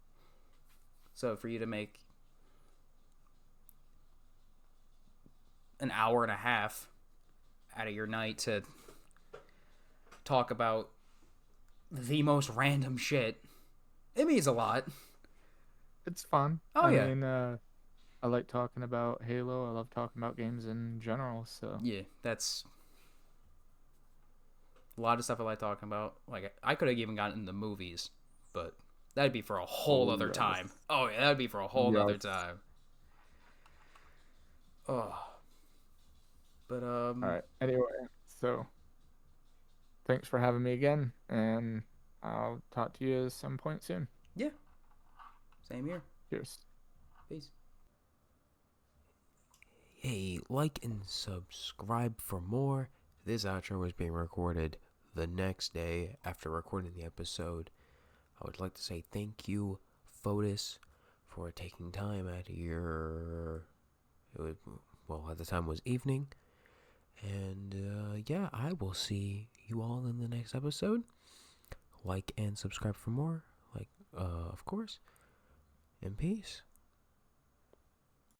So for you to make an hour and a half out of your night to talk about the most random shit, it means a lot. It's fun. I mean, I like talking about Halo. I love talking about games in general. So yeah, that's a lot of stuff I like talking about. Like, I could have even gotten into movies, but that'd be for a whole other time. Oh yeah, that'd be for a whole other time. Oh, but all right. Anyway, so thanks for having me again, and I'll talk to you at some point soon. Yeah. Same here. Cheers. Peace. Hey, like and subscribe for more. This outro was being recorded the next day after recording the episode. I would like to say thank you, FOTUS, for taking time out of your... at the time was evening. And, I will see you all in the next episode. Like and subscribe for more, of course. And peace.